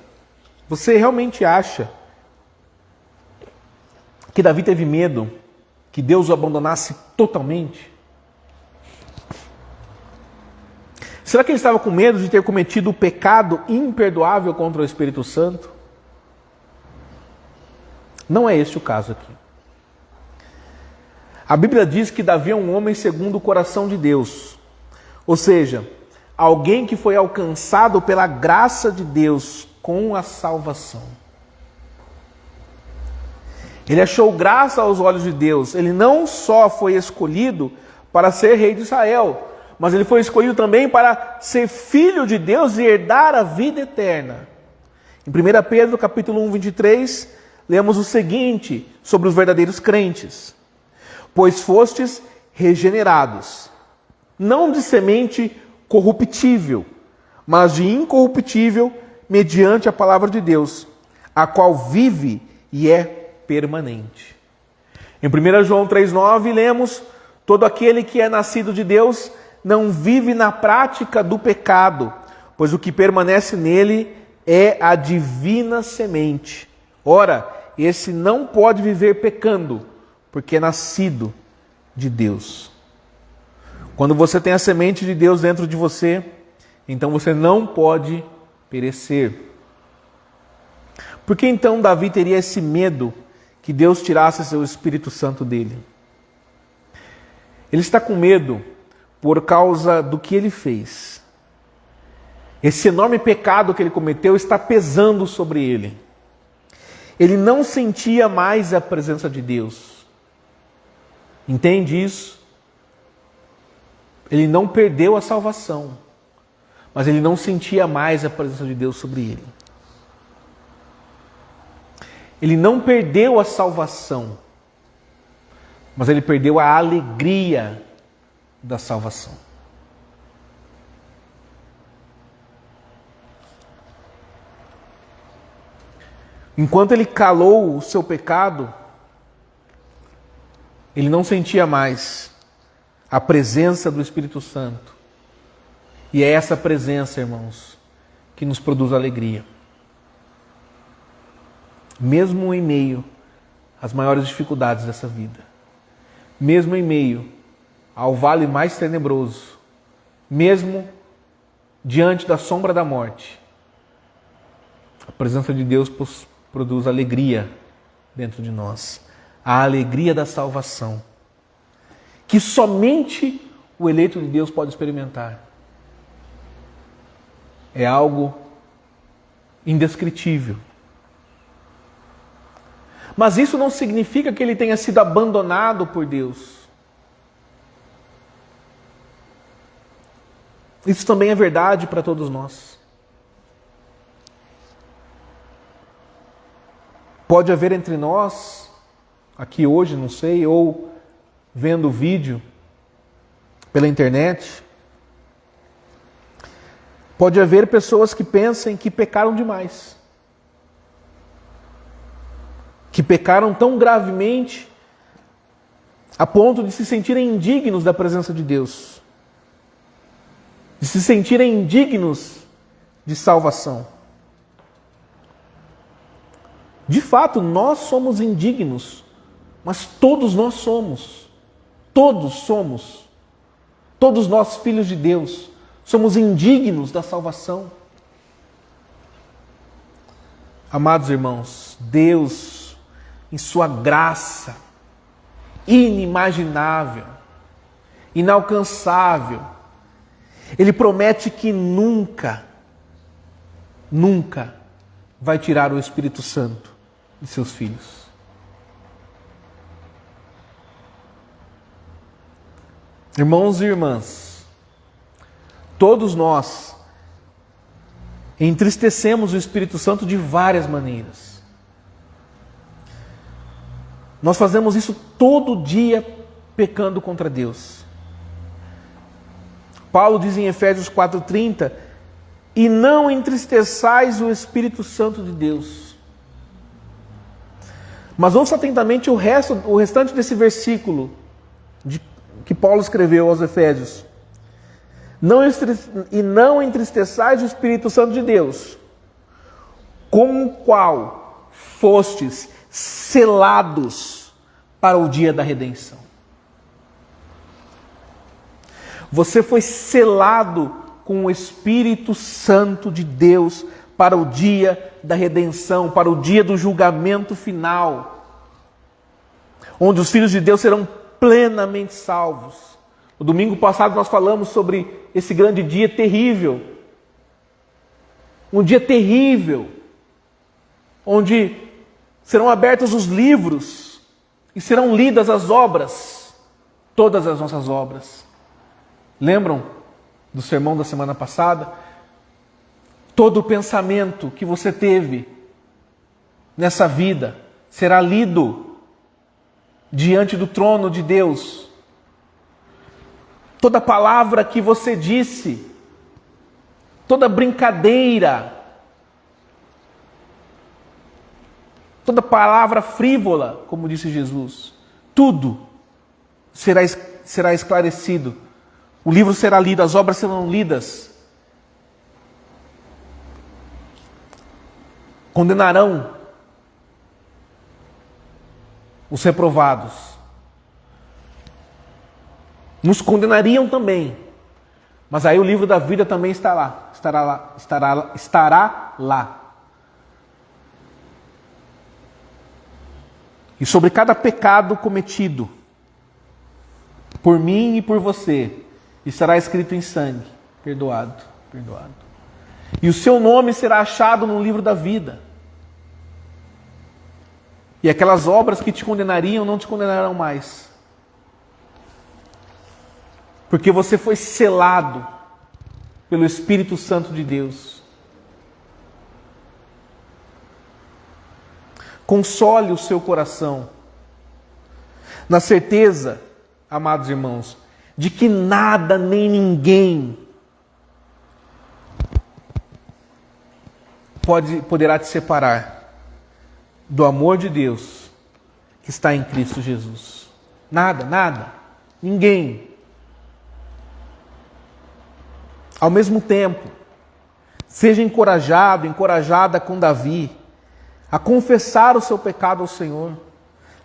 Você realmente acha que Davi teve medo que Deus o abandonasse totalmente? Será que ele estava com medo de ter cometido o pecado imperdoável contra o Espírito Santo? Não é este o caso aqui. A Bíblia diz que Davi é um homem segundo o coração de Deus. Ou seja, alguém que foi alcançado pela graça de Deus com a salvação. Ele achou graça aos olhos de Deus. Ele não só foi escolhido para ser rei de Israel, mas ele foi escolhido também para ser filho de Deus e herdar a vida eterna. Em 1 Pedro, capítulo 1, 23, lemos o seguinte sobre os verdadeiros crentes. Pois fostes regenerados, não de semente corruptível, mas de incorruptível, mediante a palavra de Deus, a qual vive e é permanente. Em 1 João 3,9 lemos, todo aquele que é nascido de Deus não vive na prática do pecado, pois o que permanece nele é a divina semente. Ora, esse não pode viver pecando, porque é nascido de Deus. Quando você tem a semente de Deus dentro de você, então você não pode perecer. Por que então Davi teria esse medo que Deus tirasse seu Espírito Santo dele? Ele está com medo por causa do que ele fez. Esse enorme pecado que ele cometeu está pesando sobre ele. Ele não sentia mais a presença de Deus. Entende isso? Ele não perdeu a salvação, mas ele não sentia mais a presença de Deus sobre ele. Ele não perdeu a salvação, mas ele perdeu a alegria da salvação. Enquanto ele calou o seu pecado, ele não sentia mais a presença do Espírito Santo. E é essa presença, irmãos, que nos produz alegria. Mesmo em meio às maiores dificuldades dessa vida, mesmo em meio ao vale mais tenebroso, mesmo diante da sombra da morte, a presença de Deus produz alegria dentro de nós. A alegria da salvação, que somente o eleito de Deus pode experimentar. É algo indescritível. Mas isso não significa que ele tenha sido abandonado por Deus. Isso também é verdade para todos nós. Pode haver entre nós, aqui hoje, não sei, ou vendo o vídeo pela internet, pode haver pessoas que pensem que pecaram demais. Que pecaram tão gravemente a ponto de se sentirem indignos da presença de Deus. De se sentirem indignos de salvação. De fato, nós somos indignos, mas todos nós somos. Todos somos Todos nós, filhos de Deus, somos indignos da salvação. Amados irmãos, Deus, em sua graça inimaginável, inalcançável, Ele promete que nunca vai tirar o Espírito Santo de seus filhos. Irmãos e irmãs, todos nós entristecemos o Espírito Santo de várias maneiras. Nós fazemos isso todo dia pecando contra Deus. Paulo diz em Efésios 4:30, e não entristeçais o Espírito Santo de Deus. Mas ouça atentamente o restante desse versículo que Paulo escreveu aos Efésios. Não entristeçais o Espírito Santo de Deus, com o qual fostes selados para o dia da redenção. Você foi selado com o Espírito Santo de Deus para o dia da redenção, para o dia do julgamento final, onde os filhos de Deus serão plenamente salvos. No domingo passado nós falamos sobre esse grande dia terrível. Um dia terrível, onde serão abertos os livros e serão lidas as obras, todas as nossas obras. Lembram do sermão da semana passada? Todo o pensamento que você teve nessa vida será lido diante do trono de Deus. Toda palavra que você disse, toda brincadeira, toda palavra frívola, como disse Jesus, tudo será esclarecido. O livro será lido, as obras serão lidas. Condenarão os reprovados. Nos condenariam também. Mas aí o livro da vida também estará lá. E sobre cada pecado cometido por mim e por você, estará escrito em sangue, perdoado. E o seu nome será achado no livro da vida. E aquelas obras que te condenariam não te condenarão mais. Porque você foi selado pelo Espírito Santo de Deus. Console o seu coração, na certeza, amados irmãos, de que nada nem ninguém poderá te separar do amor de Deus que está em Cristo Jesus. Nada, ninguém. Ao mesmo tempo, seja encorajada com Davi, a confessar o seu pecado ao Senhor.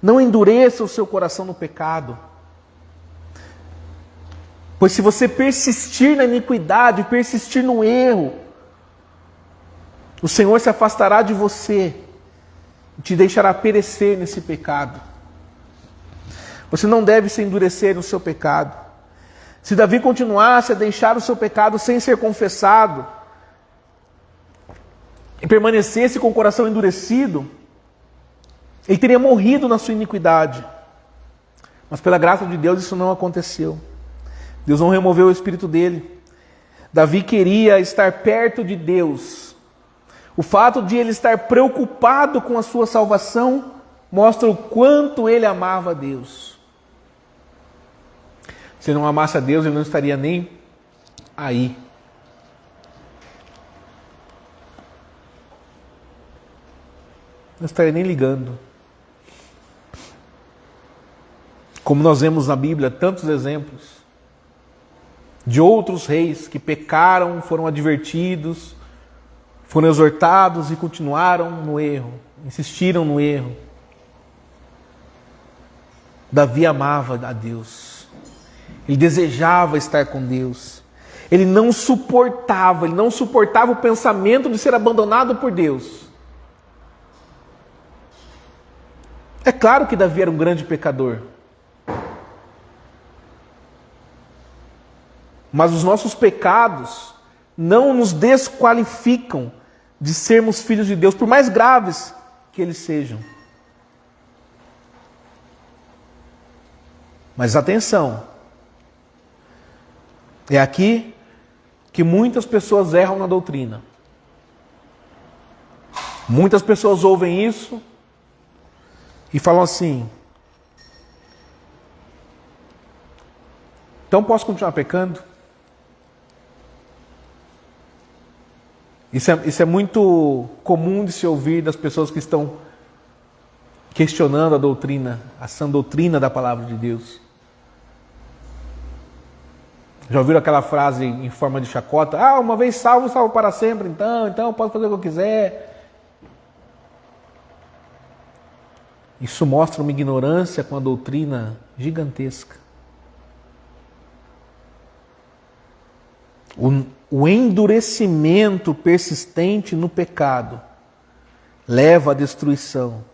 Não endureça o seu coração no pecado. Pois se você persistir na iniquidade, persistir no erro, o Senhor se afastará de você e te deixará perecer nesse pecado. Você não deve se endurecer no seu pecado. Se Davi continuasse a deixar o seu pecado sem ser confessado, e permanecesse com o coração endurecido, ele teria morrido na sua iniquidade. Mas pela graça de Deus isso não aconteceu. Deus não removeu o espírito dele. Davi queria estar perto de Deus. O fato de ele estar preocupado com a sua salvação mostra o quanto ele amava a Deus. Se ele não amasse a Deus, ele não estaria nem aí. Não estaria nem ligando. Como nós vemos na Bíblia tantos exemplos de outros reis que pecaram, foram advertidos, foram exortados e continuaram no erro, insistiram no erro. Davi amava a Deus. Ele desejava estar com Deus. Ele não suportava o pensamento de ser abandonado por Deus. É claro que Davi era um grande pecador. Mas os nossos pecados não nos desqualificam de sermos filhos de Deus, por mais graves que eles sejam. Mas atenção, é aqui que muitas pessoas erram na doutrina. Muitas pessoas ouvem isso e falam assim: então posso continuar pecando? Isso é muito comum de se ouvir das pessoas que estão questionando a doutrina, a sã doutrina da palavra de Deus. Já ouviram aquela frase em forma de chacota? Ah, uma vez salvo, salvo para sempre, então posso fazer o que eu quiser. Isso mostra uma ignorância com a doutrina gigantesca. O endurecimento persistente no pecado leva à destruição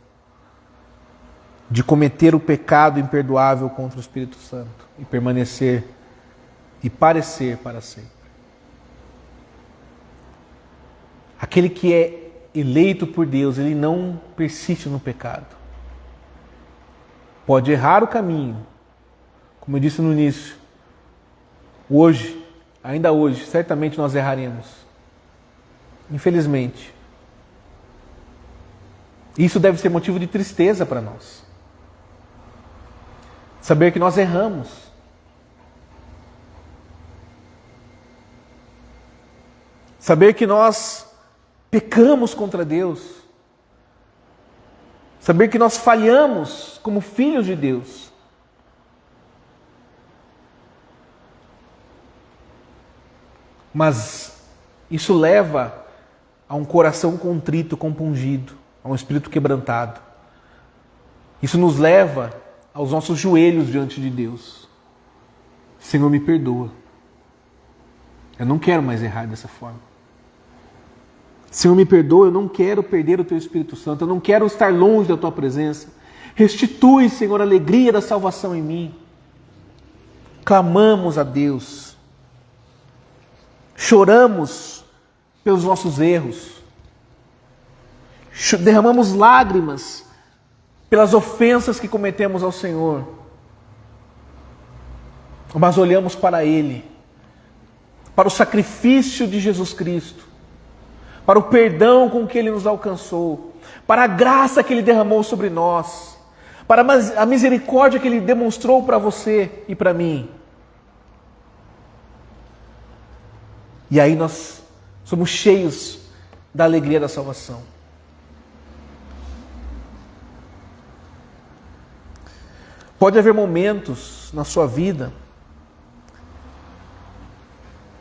de cometer o pecado imperdoável contra o Espírito Santo e permanecer e parecer para sempre. Aquele que é eleito por Deus, ele não persiste no pecado. Pode errar o caminho, como eu disse no início. Hoje, ainda hoje, certamente nós erraremos. Infelizmente. Isso deve ser motivo de tristeza para nós. Saber que nós erramos. Saber que nós pecamos contra Deus. Saber que nós falhamos como filhos de Deus. Mas isso leva a um coração contrito, compungido, a um espírito quebrantado. Isso nos leva aos nossos joelhos diante de Deus. Senhor, me perdoa. Eu não quero mais errar dessa forma. Senhor, me perdoa, eu não quero perder o Teu Espírito Santo, eu não quero estar longe da Tua presença. Restitui, Senhor, a alegria da salvação em mim. Clamamos a Deus. Choramos pelos nossos erros. Derramamos lágrimas pelas ofensas que cometemos ao Senhor. Mas olhamos para Ele, para o sacrifício de Jesus Cristo, para o perdão com que Ele nos alcançou, para a graça que Ele derramou sobre nós, para a misericórdia que Ele demonstrou para você e para mim. E aí nós somos cheios da alegria da salvação. Pode haver momentos na sua vida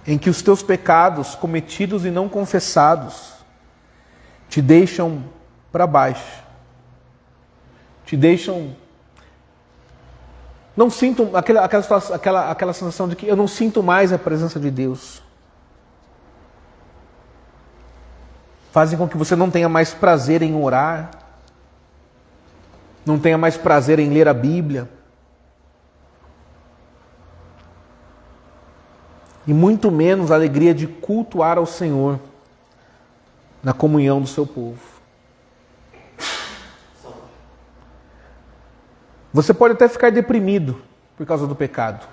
em que os teus pecados cometidos e não confessados te deixam para baixo. Te deixam... Não sinto aquela sensação de que eu não sinto mais a presença de Deus. Fazem com que você não tenha mais prazer em orar, não tenha mais prazer em ler a Bíblia, e muito menos a alegria de cultuar ao Senhor na comunhão do seu povo. Você pode até ficar deprimido por causa do pecado,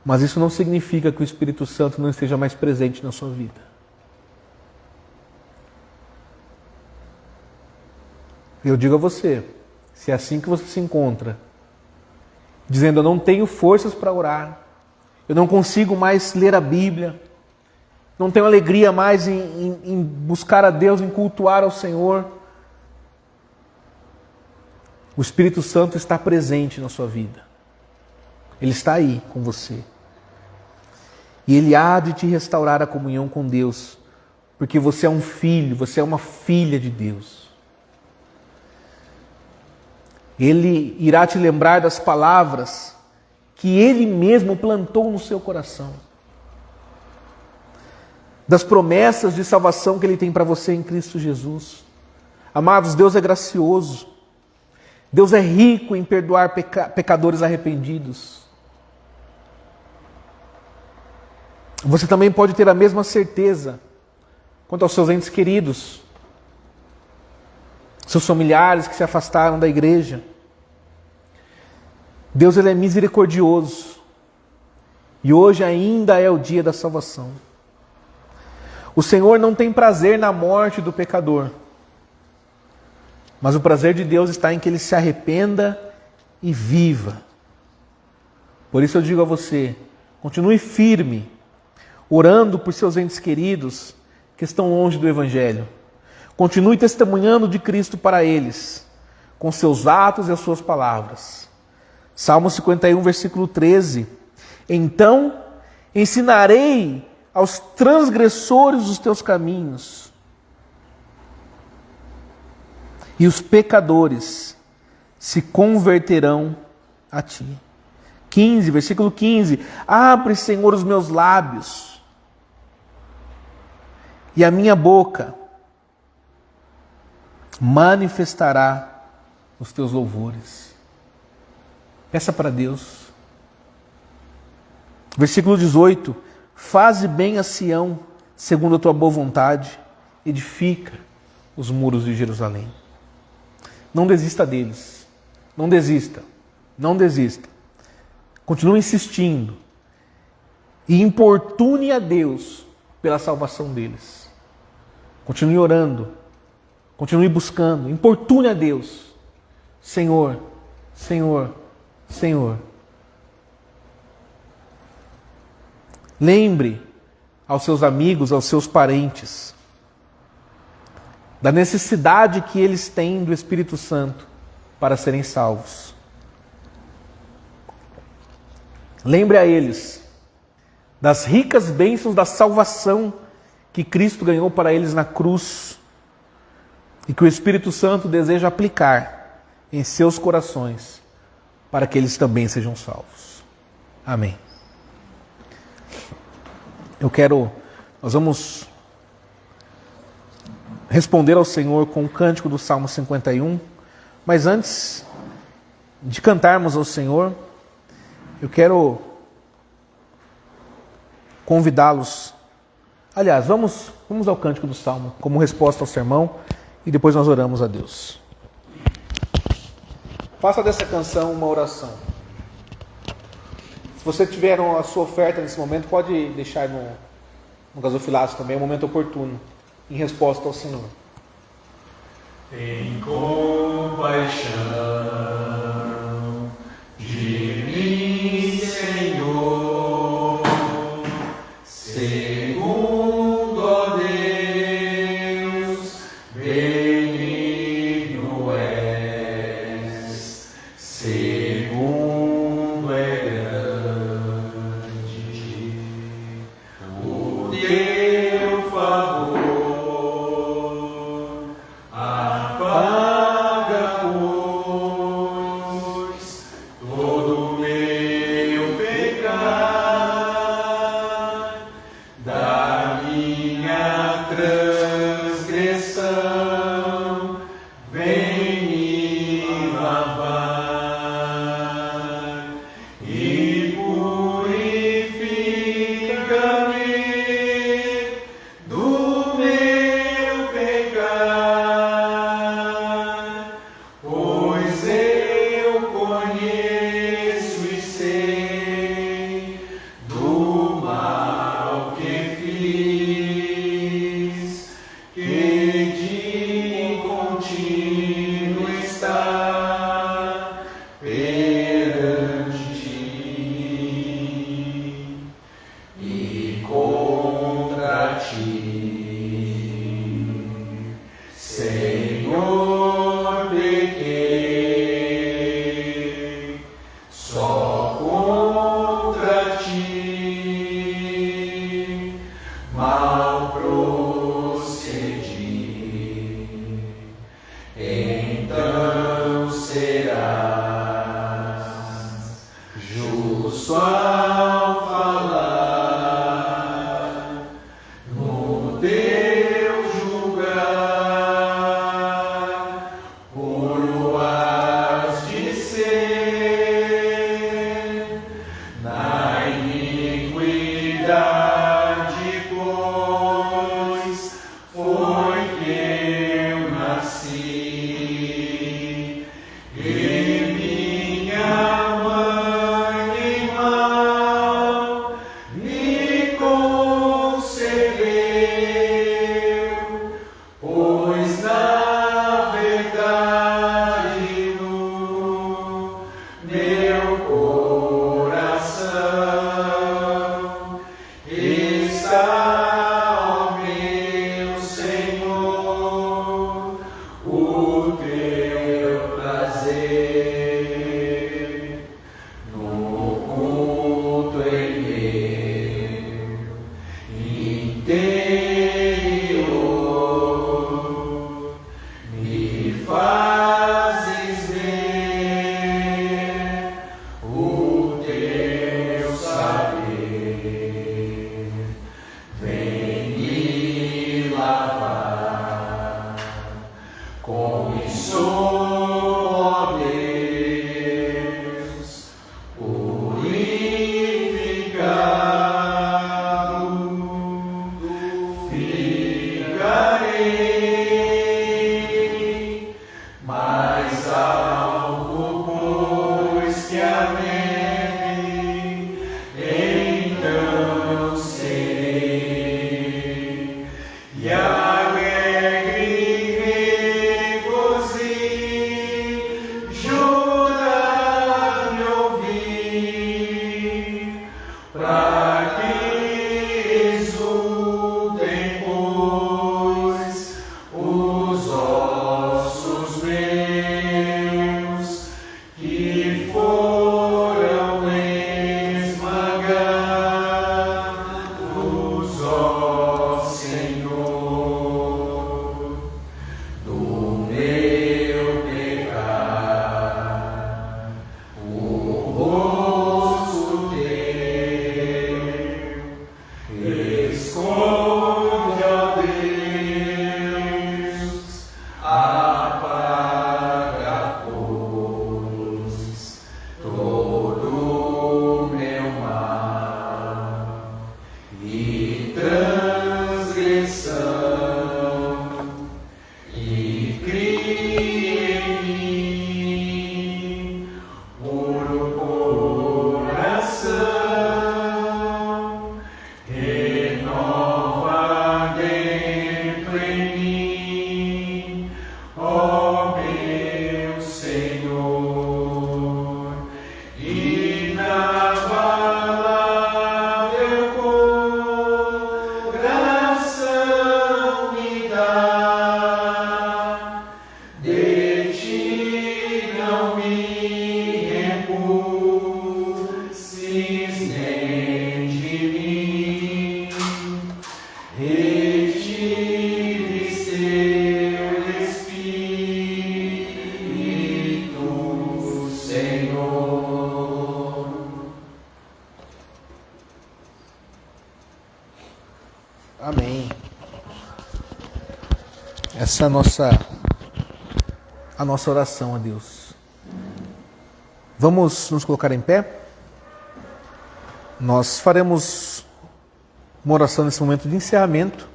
mas isso não significa que o Espírito Santo não esteja mais presente na sua vida. Eu digo a você, se é assim que você se encontra, dizendo eu não tenho forças para orar, eu não consigo mais ler a Bíblia, não tenho alegria mais em buscar a Deus, em cultuar ao Senhor, o Espírito Santo está presente na sua vida. Ele está aí com você. E Ele há de te restaurar a comunhão com Deus, porque você é um filho, você é uma filha de Deus. Ele irá te lembrar das palavras que Ele mesmo plantou no seu coração. Das promessas de salvação que Ele tem para você em Cristo Jesus. Amados, Deus é gracioso. Deus é rico em perdoar pecadores arrependidos. Você também pode ter a mesma certeza quanto aos seus entes queridos, seus familiares que se afastaram da igreja. Deus, Ele é misericordioso. E hoje ainda é o dia da salvação. O Senhor não tem prazer na morte do pecador. Mas o prazer de Deus está em que ele se arrependa e viva. Por isso eu digo a você, continue firme, orando por seus entes queridos que estão longe do Evangelho. Continue testemunhando de Cristo para eles, com seus atos e as suas palavras. Salmo 51, versículo 13. Então ensinarei aos transgressores os teus caminhos, e os pecadores se converterão a ti. 15, versículo 15. Abre, Senhor, os meus lábios, e a minha boca manifestará os teus louvores. Peça para Deus. Versículo 18. Faze bem a Sião, segundo a tua boa vontade, edifica os muros de Jerusalém. Não desista deles. Não desista. Não desista. Continue insistindo. E importune a Deus pela salvação deles. Continue orando. Continue buscando. Importune a Deus. Senhor, Senhor, Senhor. Lembre aos seus amigos, aos seus parentes, da necessidade que eles têm do Espírito Santo para serem salvos. Lembre a eles das ricas bênçãos da salvação que Cristo ganhou para eles na cruz e que o Espírito Santo deseja aplicar em seus corações para que eles também sejam salvos. Amém. Nós vamos responder ao Senhor com o cântico do Salmo 51, mas antes de cantarmos ao Senhor, eu quero convidá-los. Aliás, vamos ao cântico do Salmo como resposta ao sermão e depois nós oramos a Deus. Faça dessa canção uma oração. Se você tiver a sua oferta nesse momento, pode deixar no gasofilaço também, é um momento oportuno, em resposta ao Senhor. Tem compaixão de mim, Senhor, segundo, ó Deus, benigno és, segundo é grande o teu favor. Apaga por Essa é a nossa oração a Deus. Vamos nos colocar em pé? Nós faremos uma oração nesse momento de encerramento,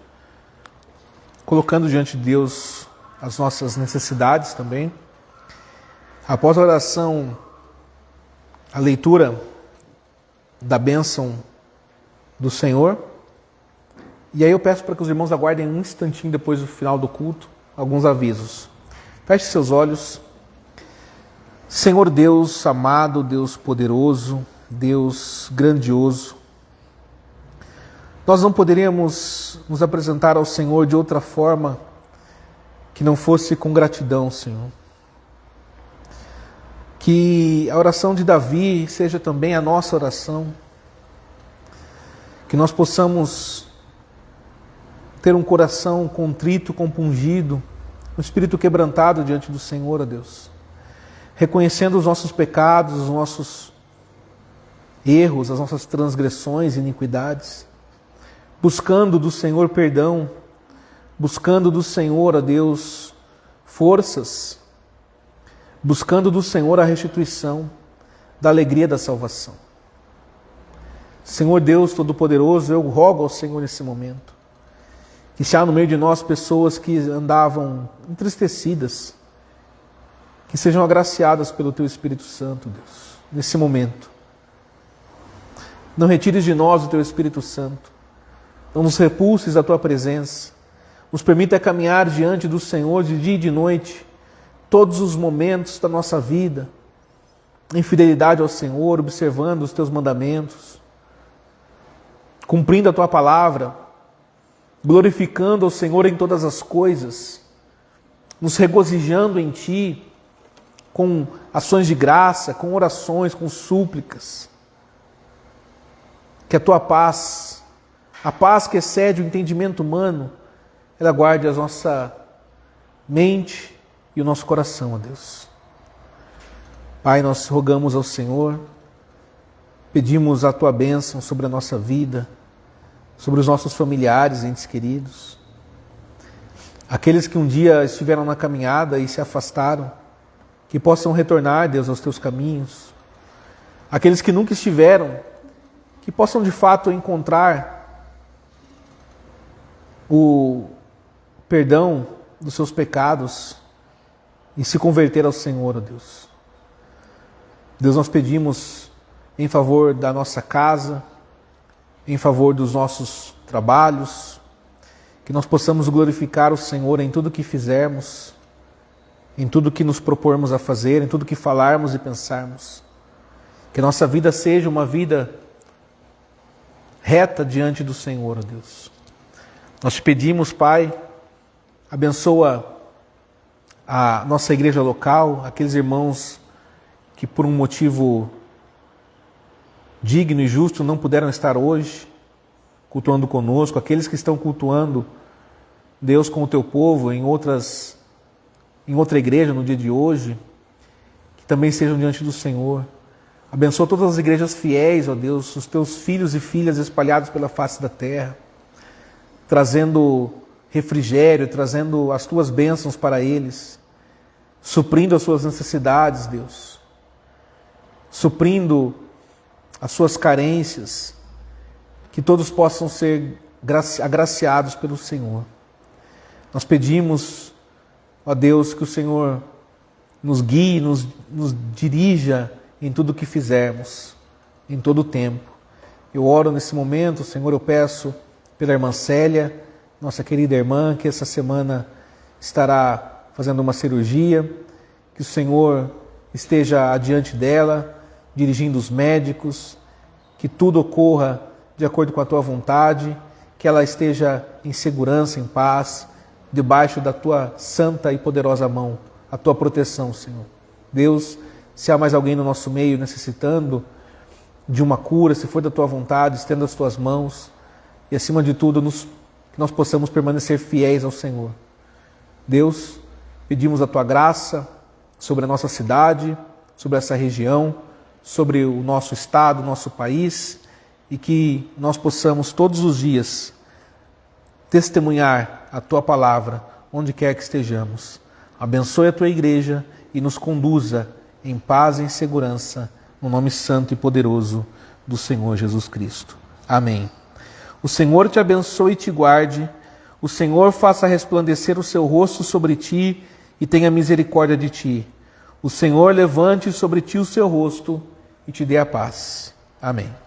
colocando diante de Deus as nossas necessidades também. Após a oração, a leitura da bênção do Senhor. E aí eu peço para que os irmãos aguardem um instantinho depois do final do culto, alguns avisos. Feche seus olhos. Senhor Deus amado, Deus poderoso, Deus grandioso, nós não poderíamos nos apresentar ao Senhor de outra forma que não fosse com gratidão, Senhor. Que a oração de Davi seja também a nossa oração. Que nós possamos ter um coração contrito, compungido, um espírito quebrantado diante do Senhor, ó Deus. Reconhecendo os nossos pecados, os nossos erros, as nossas transgressões e iniquidades. Buscando do Senhor perdão, buscando do Senhor, ó Deus, forças, buscando do Senhor a restituição da alegria da salvação. Senhor Deus Todo-Poderoso, eu rogo ao Senhor nesse momento, que se há no meio de nós pessoas que andavam entristecidas, que sejam agraciadas pelo Teu Espírito Santo, Deus, nesse momento. Não retires de nós o Teu Espírito Santo, não nos repulses da Tua presença, nos permita caminhar diante do Senhor de dia e de noite, todos os momentos da nossa vida, em fidelidade ao Senhor, observando os Teus mandamentos, cumprindo a Tua palavra, glorificando ao Senhor em todas as coisas, nos regozijando em Ti, com ações de graça, com orações, com súplicas. Que a Tua paz, a paz que excede o entendimento humano, ela guarde a nossa mente e o nosso coração, ó Deus. Pai, nós rogamos ao Senhor, pedimos a Tua bênção sobre a nossa vida, sobre os nossos familiares, entes queridos. Aqueles que um dia estiveram na caminhada e se afastaram, que possam retornar, Deus, aos Teus caminhos. Aqueles que nunca estiveram, que possam de fato encontrar o perdão dos seus pecados e se converter ao Senhor, ó Deus. Deus, nós pedimos em favor da nossa casa, em favor dos nossos trabalhos, que nós possamos glorificar o Senhor em tudo que fizermos, em tudo que nos propormos a fazer, em tudo que falarmos e pensarmos. Que nossa vida seja uma vida reta diante do Senhor, ó Deus. Nós te pedimos, Pai, abençoa a nossa igreja local, aqueles irmãos que por um motivo digno e justo não puderam estar hoje cultuando conosco, aqueles que estão cultuando Deus com o Teu povo em outra igreja no dia de hoje, que também sejam diante do Senhor. Abençoa todas as igrejas fiéis, ó Deus, os Teus filhos e filhas espalhados pela face da terra, trazendo refrigério, trazendo as Tuas bênçãos para eles, suprindo as suas necessidades, Deus, suprindo as suas carências, que todos possam ser agraciados pelo Senhor. Nós pedimos, ó Deus, que o Senhor nos guie, nos dirija em tudo o que fizermos, em todo o tempo. Eu oro nesse momento, Senhor, eu peço pela irmã Célia, nossa querida irmã, que essa semana estará fazendo uma cirurgia, que o Senhor esteja adiante dela, dirigindo os médicos, que tudo ocorra de acordo com a Tua vontade, que ela esteja em segurança, em paz, debaixo da Tua santa e poderosa mão, a Tua proteção, Senhor. Deus, se há mais alguém no nosso meio necessitando de uma cura, se for da Tua vontade, estenda as Tuas mãos e, acima de tudo, que nós possamos permanecer fiéis ao Senhor. Deus, pedimos a Tua graça sobre a nossa cidade, sobre essa região, sobre o nosso estado, o nosso país, e que nós possamos todos os dias testemunhar a Tua palavra, onde quer que estejamos. Abençoe a tua igreja e nos conduza em paz e em segurança, no nome santo e poderoso do Senhor Jesus Cristo. Amém. O Senhor te abençoe e te guarde. O Senhor faça resplandecer o seu rosto sobre ti e tenha misericórdia de ti. O Senhor levante sobre ti o seu rosto e te dê a paz. Amém.